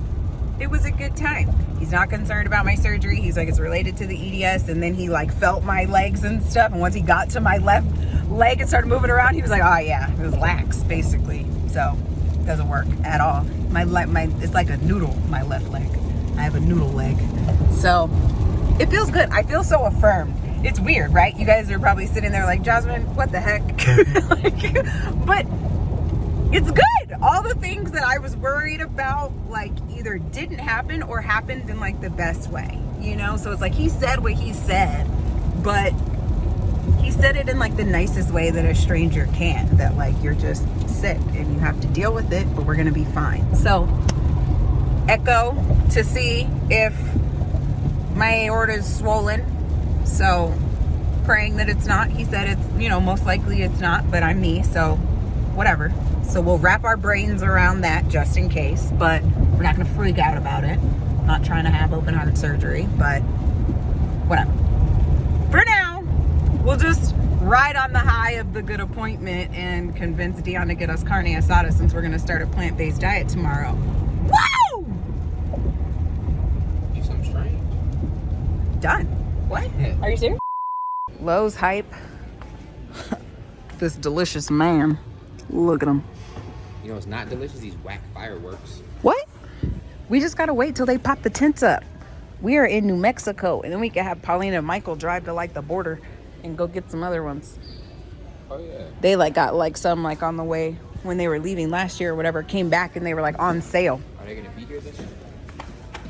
it was a good time. He's not concerned about my surgery. He's like, it's related to the EDS. And then he like felt my legs and stuff. And once he got to my left leg and started moving around, he was like, oh yeah, it was lax basically. So it doesn't work at all. It's like a noodle, my left leg. I have a noodle leg. So it feels good. I feel so affirmed. It's weird, right? You guys are probably sitting there like, Jasmine, what the heck? But it's good. All the things that I was worried about, like, either didn't happen or happened in like the best way, you know? So it's like he said what he said, but he said it in like the nicest way that a stranger can, that like, you're just sick and you have to deal with it, but we're gonna be fine. So echo to see if my aorta is swollen. So praying that it's not. He said it's, you know, most likely it's not, but I'm me, so whatever. So we'll wrap our brains around that just in case, but we're not gonna freak out about it. I'm not trying to have open heart surgery, but whatever. For now, we'll just ride on the high of the good appointment and convince Dion to get us carne asada since we're gonna start a plant-based diet tomorrow. Woo! Do something strange. Done. What? Are you serious? Lowe's hype. This delicious man. Look at him. You know, it's not delicious. These whack fireworks. What? We just gotta wait till they pop the tents up. We are in New Mexico, and then we can have Paulina and Michael drive to like the border and go get some other ones. Oh yeah. They like got like some like on the way when they were leaving last year or whatever, came back and they were like on sale. Are they gonna be here this year?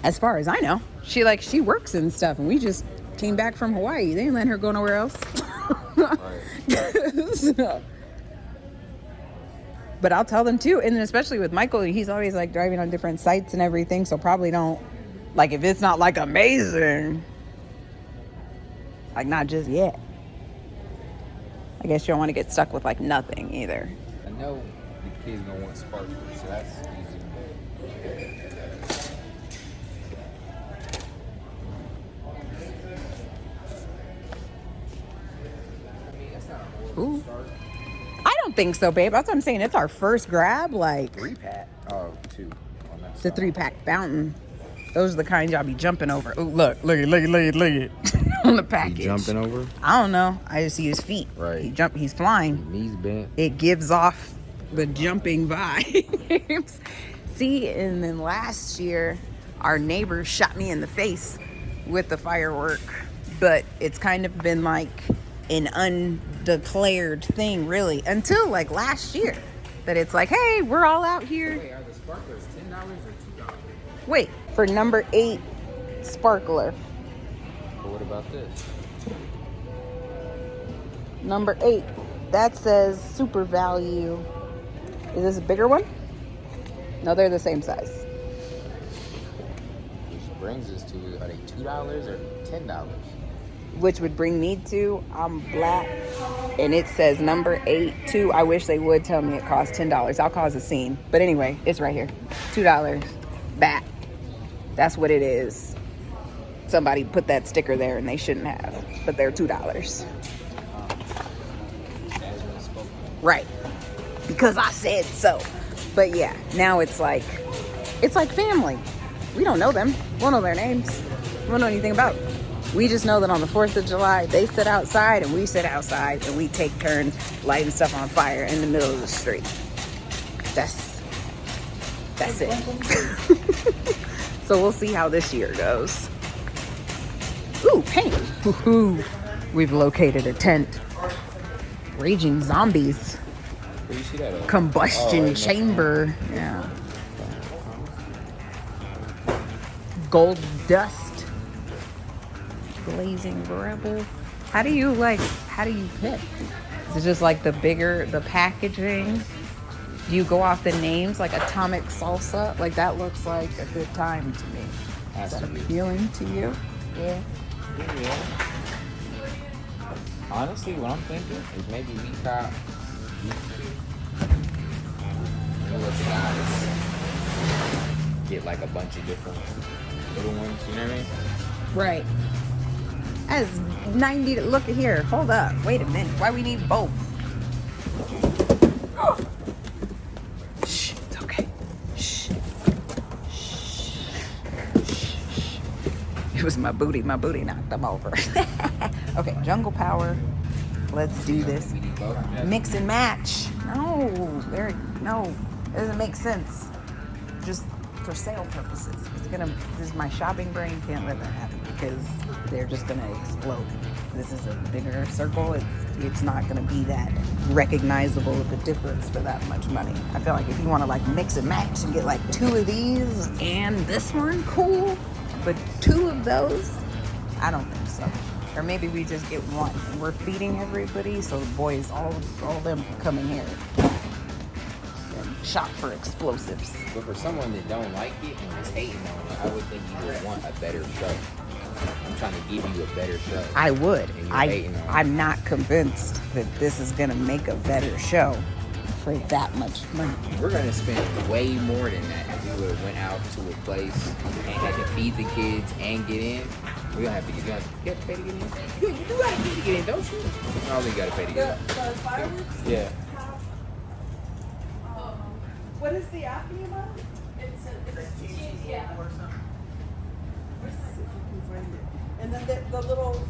As far as I know, she works and stuff, and we just came back from Hawaii. They didn't let her go nowhere else. Right. So. But I'll tell them too, and then especially with Michael, he's always like driving on different sites and everything, so probably don't, like, if it's not like amazing, like, not just yet. I guess you don't want to get stuck with like nothing either. I know the kids gonna want sparkles, so that's easy. Ooh. I don't think so, babe. That's what I'm saying. It's our first grab, like 3-pack. Oh, 2. On that the side. 3-pack fountain. Those are the kind y'all be jumping over. Ooh, look it. On the package. He jumping over? I don't know. I just see his feet. Right. He's flying. Knees bent. It gives off the jumping vibes. See, and then last year, our neighbor shot me in the face with the firework. But it's kind of been like an undeclared thing, really, until like last year. That it's like, hey, we're all out here. Wait, are the sparklers $10 or $2? Wait, for number 8 sparkler. But what about this? Number 8. That says super value. Is this a bigger one? No, they're the same size. Which brings us to, are they $2 or $10? Which would bring me to, I'm black, and it says number 8 too. I wish they would tell me it costs $10. I'll cause a scene. But anyway, it's right here. $2. bat. That's what it is. Somebody put that sticker there and they shouldn't have, but they're $2. Right. Because I said so. But yeah, now it's like family. We don't know them. We don't know their names. We don't know anything about them. We just know that on the 4th of July, they sit outside and we sit outside and we take turns lighting stuff on fire in the middle of the street. That's it. So we'll see how this year goes. Ooh, paint. Woohoo. We've located a tent. Raging zombies. Where you see that at? Combustion chamber. Yeah. Gold dust. Blazing rebel. How do you pick? Is it just like the packaging? Do you go off the names like Atomic Salsa? Like that looks like a good time to me. Is that appealing to you? Yeah. Yeah. Honestly, what I'm thinking is maybe we cop let the guys get like a bunch of different little ones, you know what I mean? Right. As 90 look at here. Hold up. Wait a minute. Why we need both? Oh. Shh. It's okay. Shh. Shh. Shh. It was my booty. My booty knocked them over. Okay. Jungle power. Let's do this. Mix and match. No. No. It doesn't make sense. Just for sale purposes. My shopping brain can't let that happen because they're just gonna explode. This is a bigger circle. It's not gonna be that recognizable of a difference for that much money. I feel like if you want to like mix and match and get like 2 of these and this one, cool. But 2 of those, I don't think so. Or maybe we just get 1 and we're feeding everybody, so the boys, all of them come in here. Shop for explosives. But for someone that don't like it and is hating on it, I would think you would want a better show. I'm trying to give you a better show. I would. And you're hating on it. I'm not convinced that this is going to make a better show for that much money. We're going to spend way more than that if we would have went out to a place and had to feed the kids and get in. We don't have to get in. You have to pay to get in? You do got to pay to get in, don't you? I don't think you got to pay to get in. The fireworks? Yeah. What is the app about? It's yeah. And then the little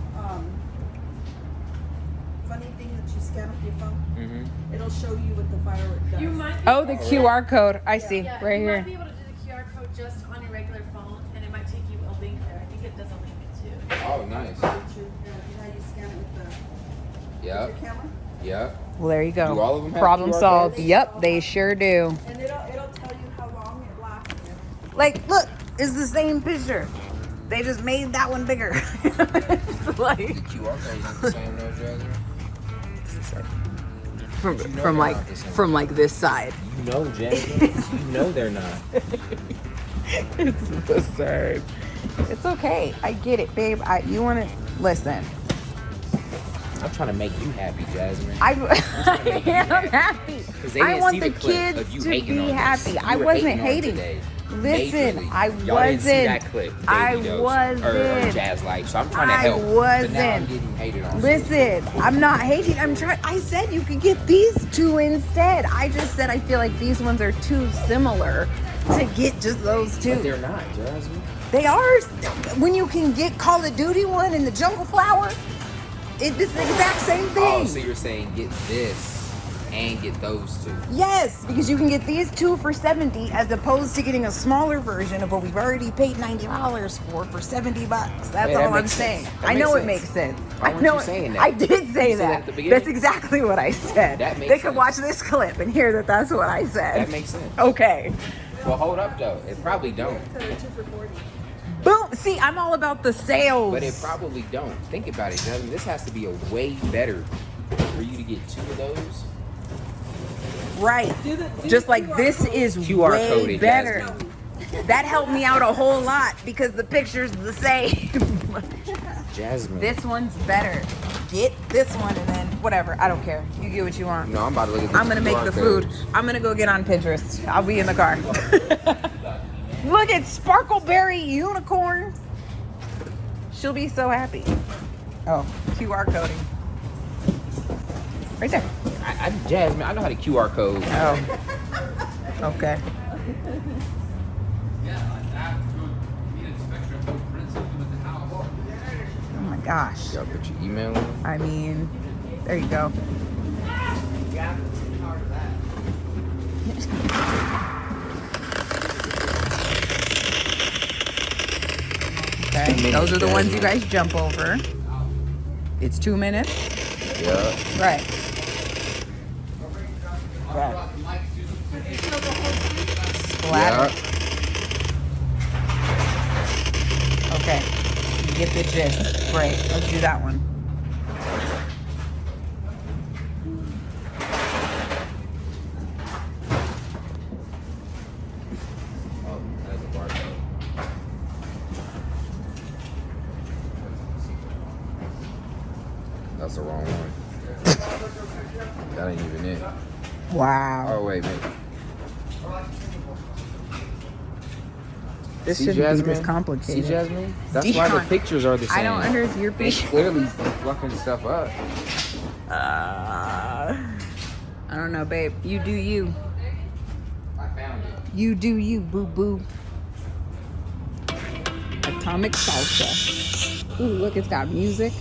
funny thing that you scan with your phone, it'll show you what the firework does. You might be The QR code. I see. yeah, Right you here. might be able to do the QR code just on your regular phone, and it might take you a link there. I think it does a link too. Oh, nice. How you scan it with Yep. your camera? Yep. Well, there you go. Do all of them have Problem QR solved. codes? Yep, they sure do. And it'll tell you how long it lasts. Like, look, it's the same picture. They just made that one bigger. It's like The QR codes aren't the same, though, Jasmine. from like this side. You know, Jasmine. You know they're not. It's absurd. It's okay. I get it, babe. You want to listen. I'm trying to make you happy, Jasmine. I make you am happy. happy. 'Cause they I didn't want see the the clip kids of you to hating be on this. happy. You I were wasn't hating on hating. today. Listen, Majorly. I Y'all didn't see wasn't. that clip, I Baby Dose, wasn't. Or JazLife. So I'm trying to I help. But now I'm wasn't. getting hated on. Listen, I'm not hating. I'm trying. I said you could get these 2 instead. I just said I feel like these ones are too similar to get just those 2. But they're not, Jasmine. They are. When you can get Call of Duty one and the Jungle Flower, it's the exact same thing. Oh, so you're saying get this and get those 2. Yes, because you can get these 2 for $70 as opposed to getting a smaller version of what we've already paid $90 for $70. That's that all I'm makes saying. sense. That I know makes it makes sense. Why I weren't know you it- saying that? I did say You said that. that at the beginning. That's exactly what I said. That makes They could sense. watch this clip and hear that that's what I said. That makes sense. Okay. Well, hold up, though. It probably don't. So they're 2 for $40. Boom. See, I'm all about the sales. But it probably don't. Think about it, Jasmine. This has to be a way better for you to get 2 of those. Right. Just like this is QR way coded, better. Jasmine. That helped me out a whole lot because the picture's the same. Jasmine. This one's better. Get this one and then whatever. I don't care. You get what you want. No, I'm about to look at I'm gonna make QR the food. codes. I'm gonna go get on Pinterest. I'll be in the car. Look at Sparkleberry Unicorn. She'll be so happy. Oh, QR coding. Right there. Jasmine, I know how to QR code. Oh. Okay. Oh my gosh. Y'all put your email in. I mean, there you go. Okay, those are the ones you guys jump over. It's 2 minutes. Yeah. Right. Right. Splatter. Okay. You get the gist. Great. Let's do that one. Oh, that's a barcode. That's the wrong one. That ain't even it. Wow. Oh, wait, wait. This See, shouldn't Jasmine? be this complicated. See, Jasmine? That's why the Dion, pictures are the same. I don't understand. Your They picture. clearly fluffing stuff up. I don't know, babe. You do you. I found it. You do you, boo boo. Atomic salsa. Ooh, look, it's got music.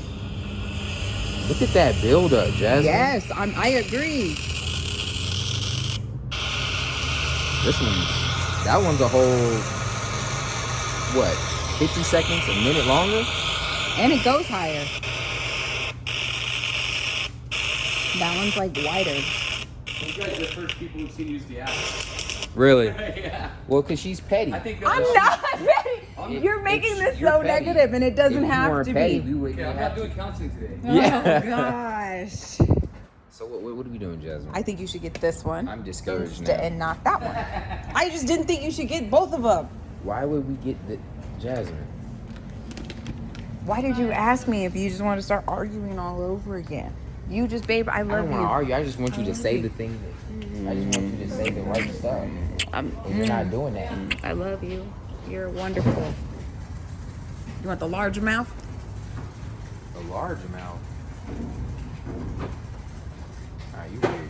Look at that build up, Jasmine. Yes, I agree. This one, that one's a whole, what, 50 seconds, a minute longer? And it goes higher. That one's like wider. You guys are the first people who've seen you use the app. Really? Yeah. Well, because she's petty. I think I'm not petty. You're making this You're so petty. negative, and it doesn't If you have weren't to petty, be. we wouldn't Yeah, I'm have not to. doing counseling today. Yeah. Oh gosh. So what are we doing, Jasmine? I think you should get this one. I'm discouraged instead- now. and not that one. I just didn't think you should get both of them. Why would we get the Jasmine? Why did you ask me if you just want to start arguing all over again? You just, babe, I I love don't want to you. argue. I just want you to say the thing that. I just want you to say the right stuff. And you're not doing that. I love you. You're wonderful. You want the large mouth? A large amount. Alright, you weird,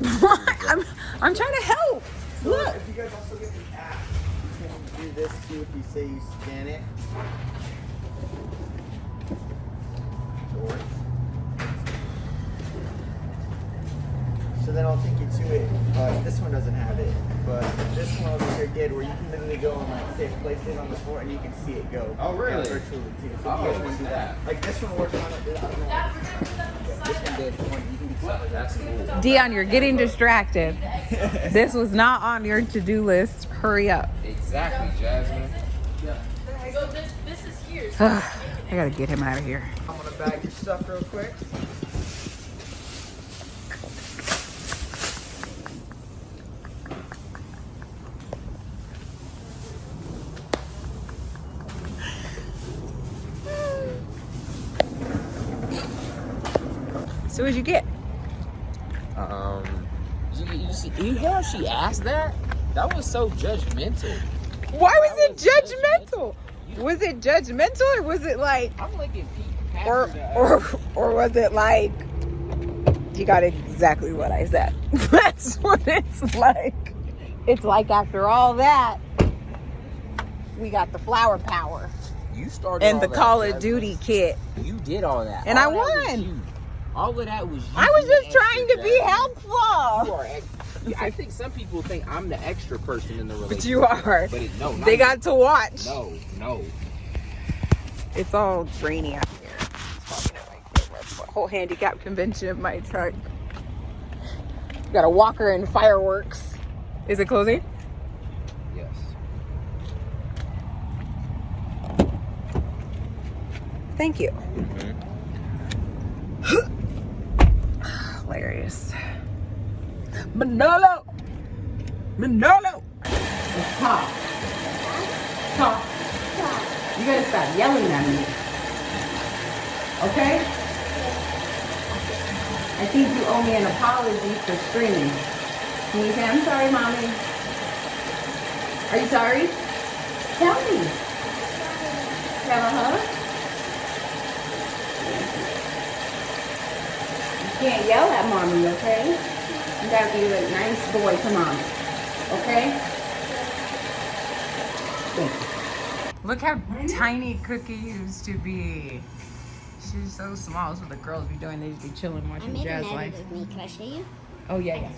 Jasmine. I'm trying to help. Look. If you guys also get the app, you can do this too if you say you scan it. Doors. So then I'll take you to it. This one doesn't have it, but this one over here did, where you can literally go and like say place it on the floor and you can see it go. Oh, really? Virtually too. So Oh, if you guys want what's to do that? that. Like this one works on it. This one did. You can do something. That's cool. Dion, you're getting distracted. This was not on your to-do list. Hurry up. Exactly, Jasmine. So this is here. I gotta get him out of here. I'm gonna bag your stuff real quick. So what'd you get? You hear how she asked that? That was so judgmental. Why was That it was judgmental? Was it judgmental, or was it like, I'm looking Pete. or was it like, you got exactly what I said? That's what it's like. It's like after all that, we got the flower power You started and all the that, Call of Jasmine. Duty kit. You did all that. And All I that was won. you. All of that was you. I was being just trying to extra, be Jasmine. helpful. You are I think some people think I'm the extra person in the relationship. But you are. But no, not They you. got to watch. No. It's all rainy out here. It's a whole handicap convention in my truck. Got a walker and fireworks. Is it closing? Yes. Thank you. Hilarious. Manolo! Stop. You gotta stop yelling at me. Okay? I think you owe me an apology for screaming. Can you say, I'm sorry, Mommy? Are you sorry? Tell me. Have a hug? You can't yell at mommy, okay? You gotta be a nice boy to mommy, okay? Look how tiny Cookie used to be. She's so small. That's what the girls be doing. They just be chilling, watching JazLife. With me. Can I show you? Oh, yeah, yeah.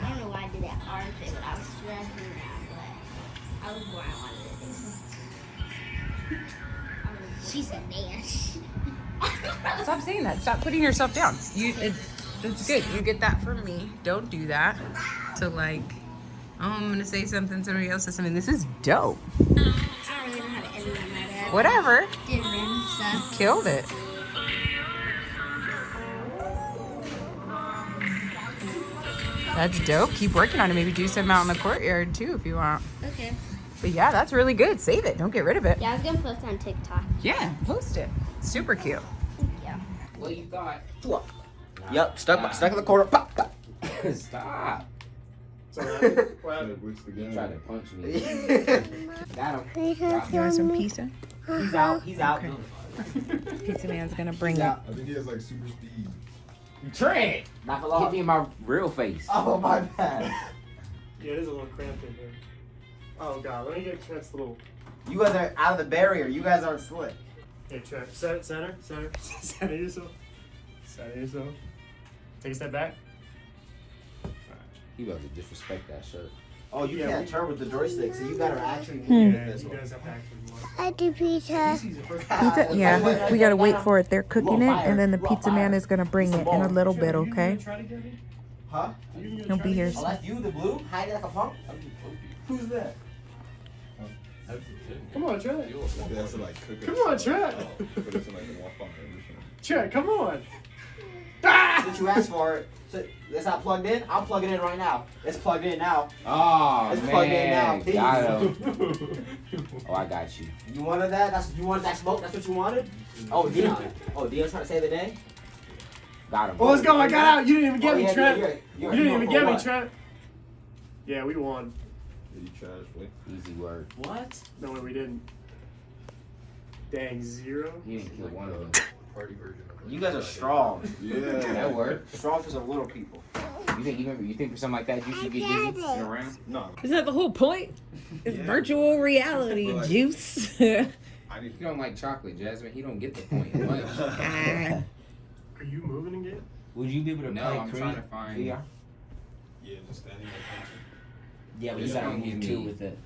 I don't know why I did that arm thing, but I was stretching around, but I was where I wanted it. She said dance. Stop saying that. Stop putting yourself down. It's good. You get that from me. Don't do that. To like, oh, I'm gonna say something. Somebody else says something. This is dope. I don't really know how to edit on my bad. Whatever. Did random stuff. Killed it. That's dope. Keep working on it. Maybe do some out in the courtyard too if you want. Okay. But yeah, that's really good. Save it. Don't get rid of it. Yeah, I was gonna post on TikTok. Yeah, post it. Super cute. Yeah. What you thought? Yep, stuck in the corner. Pop, pop. Stop. So, He tried to punch me. Got him. You want some pizza? He's out. He's out. Pizza man's gonna bring it. I think he has like super speed. Trent! Knock it Hit off. me in my real face. Oh, my bad. Yeah, it is a little cramped in here. Oh god, let me get Trent's little. You guys are out of the barrier. You guys aren't slick. Hey Trent, center. Center yourself. Center yourself. Take a step back. He about to disrespect that shirt. Oh, you Yeah, can't we- turn with the joystick, so you gotta actually move Yeah, this you one. guys have to actually more. I do pizza. Pizza? Yeah, we gotta wait for it. They're cooking it, and then the pizza man is gonna bring it in a little bit, okay? Huh? He'll be here. Oh, that's you, the blue? Hiding like a punk? Who's that? Come on, Trent. That's like cooking. Come on, Trent. But it's like a more fun edition. Trent, come on. That's what you asked for. So, it's not plugged in? I'm plugging in right now. It's plugged in now. Oh, It's man. plugged in now. Peace. Got him. Oh, I got you. You wanted that? You wanted that smoke? That's what you wanted? Oh, Dion. Oh, Dion's trying to say the day? Got him. Oh, let's go. I got out. You didn't even get Oh, me, yeah, Trent. you're You didn't even get me, what? Trent. Yeah, we won. Yeah, you trash, boy. Easy work. What? No way, we didn't. Dang, 0. You didn't kill one of them. Party version of it. You guys are strong. Yeah. That worked. Strong for some little people. You think for something like that you should get dizzy in a round? No. Isn't that the whole point? It's Yeah. virtual reality, But- juice. I need He don't like chocolate, Jasmine. He don't get the point in life. Ah. Are you moving again? Would you be able to No, play I'm Creed? trying to find. Yeah. Yeah, just standing there punching. Yeah, but It's you gotta gonna move give too me- with it.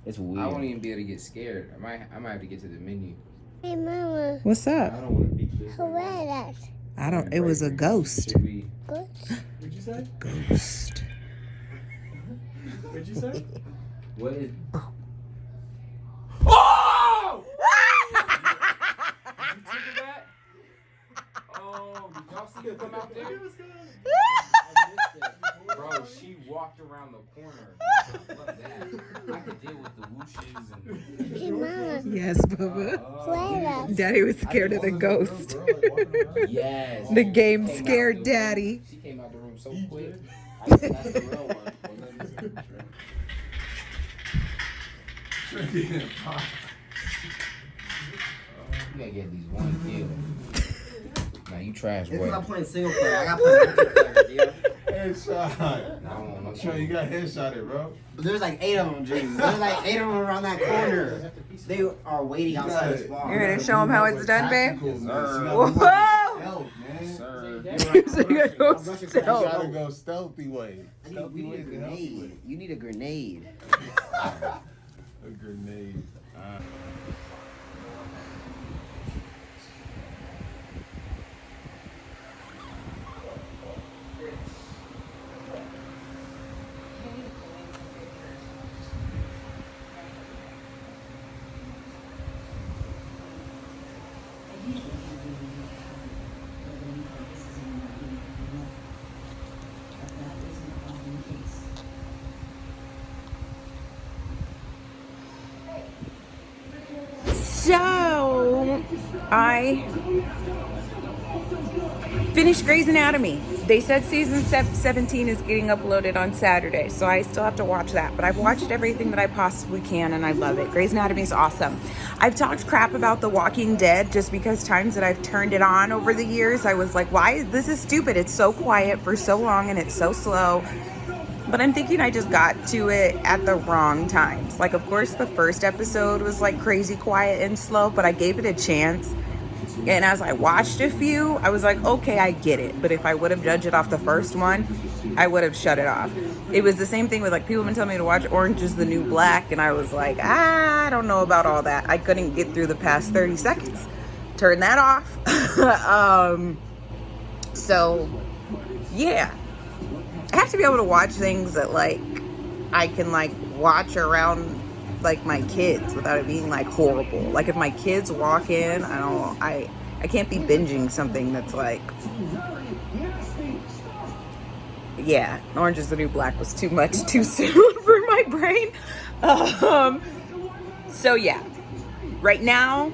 It's weird. I won't even be able to get scared. I might have to get to the menu. Hey, Mama. What's I up? don't want to beat this. Who was that? I don't. It was a ghost. Should be. Good. What'd you say? Ghost. What'd you say? What is? Oh! You triggered that? Oh, did y'all see her come out there? It was good. Bro, she walked around the corner. Fuck that. I could deal with the whooshes and. Hey, Mama. Yes, Bubba. Where Daddy was scared of the ghost. Yes. The game Came out scared the- Daddy. She came out the room so quick. I think that's the real one. You gotta get at least one kill. Now you trash, It's boy. because I'm playing single player. I gotta play multiplayer, Dion. Headshot. Now I don't want no Trent, you got headshotted, bro. But there's like 8 of them, James. There's like 8 of them around that corner. They are waiting outside the spawn. You're gonna show him how it's done, babe? Whoa. Whoa! Stealth, man. Sir. So you gotta go You stealth. gotta go stealthy way. We Stealthy need way a can help you. grenade. You need a grenade. A grenade. So, I finished Grey's Anatomy. They said season 17 is getting uploaded on Saturday, so I still have to watch that. But I've watched everything that I possibly can, and I love it. Grey's Anatomy is awesome. I've talked crap about The Walking Dead just because times that I've turned it on over the years, I was like, why? This is stupid. It's so quiet for so long, and it's so slow. But I'm thinking I just got to it at the wrong times. Like, of course, the first episode was like crazy quiet and slow, but I gave it a chance. And as I watched a few, I was like, okay, I get it. But if I would have judged it off the first one, I would have shut it off. It was the same thing with, like, people have been telling me to watch Orange is the New Black. And I was like, I don't know about all that. I couldn't get through the past 30 seconds. Turn that off. So, yeah. I have to be able to watch things that, like, I can, like, watch around, like, my kids without it being, like, horrible. Like, if my kids walk in, I can't be binging something that's like, yeah, Orange is the New Black was too much too soon for my brain. So yeah, right now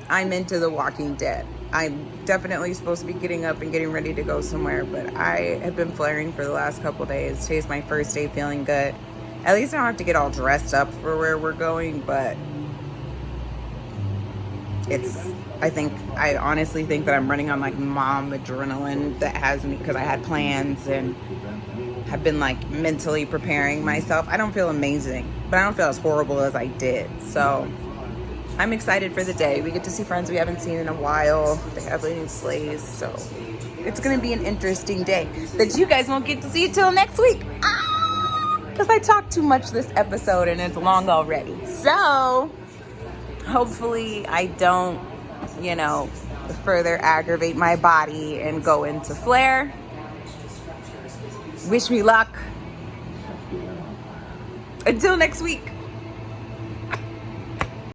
I'm into The Walking Dead. I'm definitely supposed to be getting up and getting ready to go somewhere, but I have been flaring for the last couple days. Today's my first day feeling good. At least I don't have to get all dressed up for where we're going, but I honestly think that I'm running on like mom adrenaline that has me, because I had plans and have been like mentally preparing myself. I don't feel amazing, but I don't feel as horrible as I did. So I'm excited for the day. We get to see friends we haven't seen in a while. They have a new place, so it's gonna be an interesting day that you guys won't get to see till next week. Because I talked too much this episode and it's long already. So hopefully I don't, further aggravate my body and go into flare. Wish me luck. Until next week.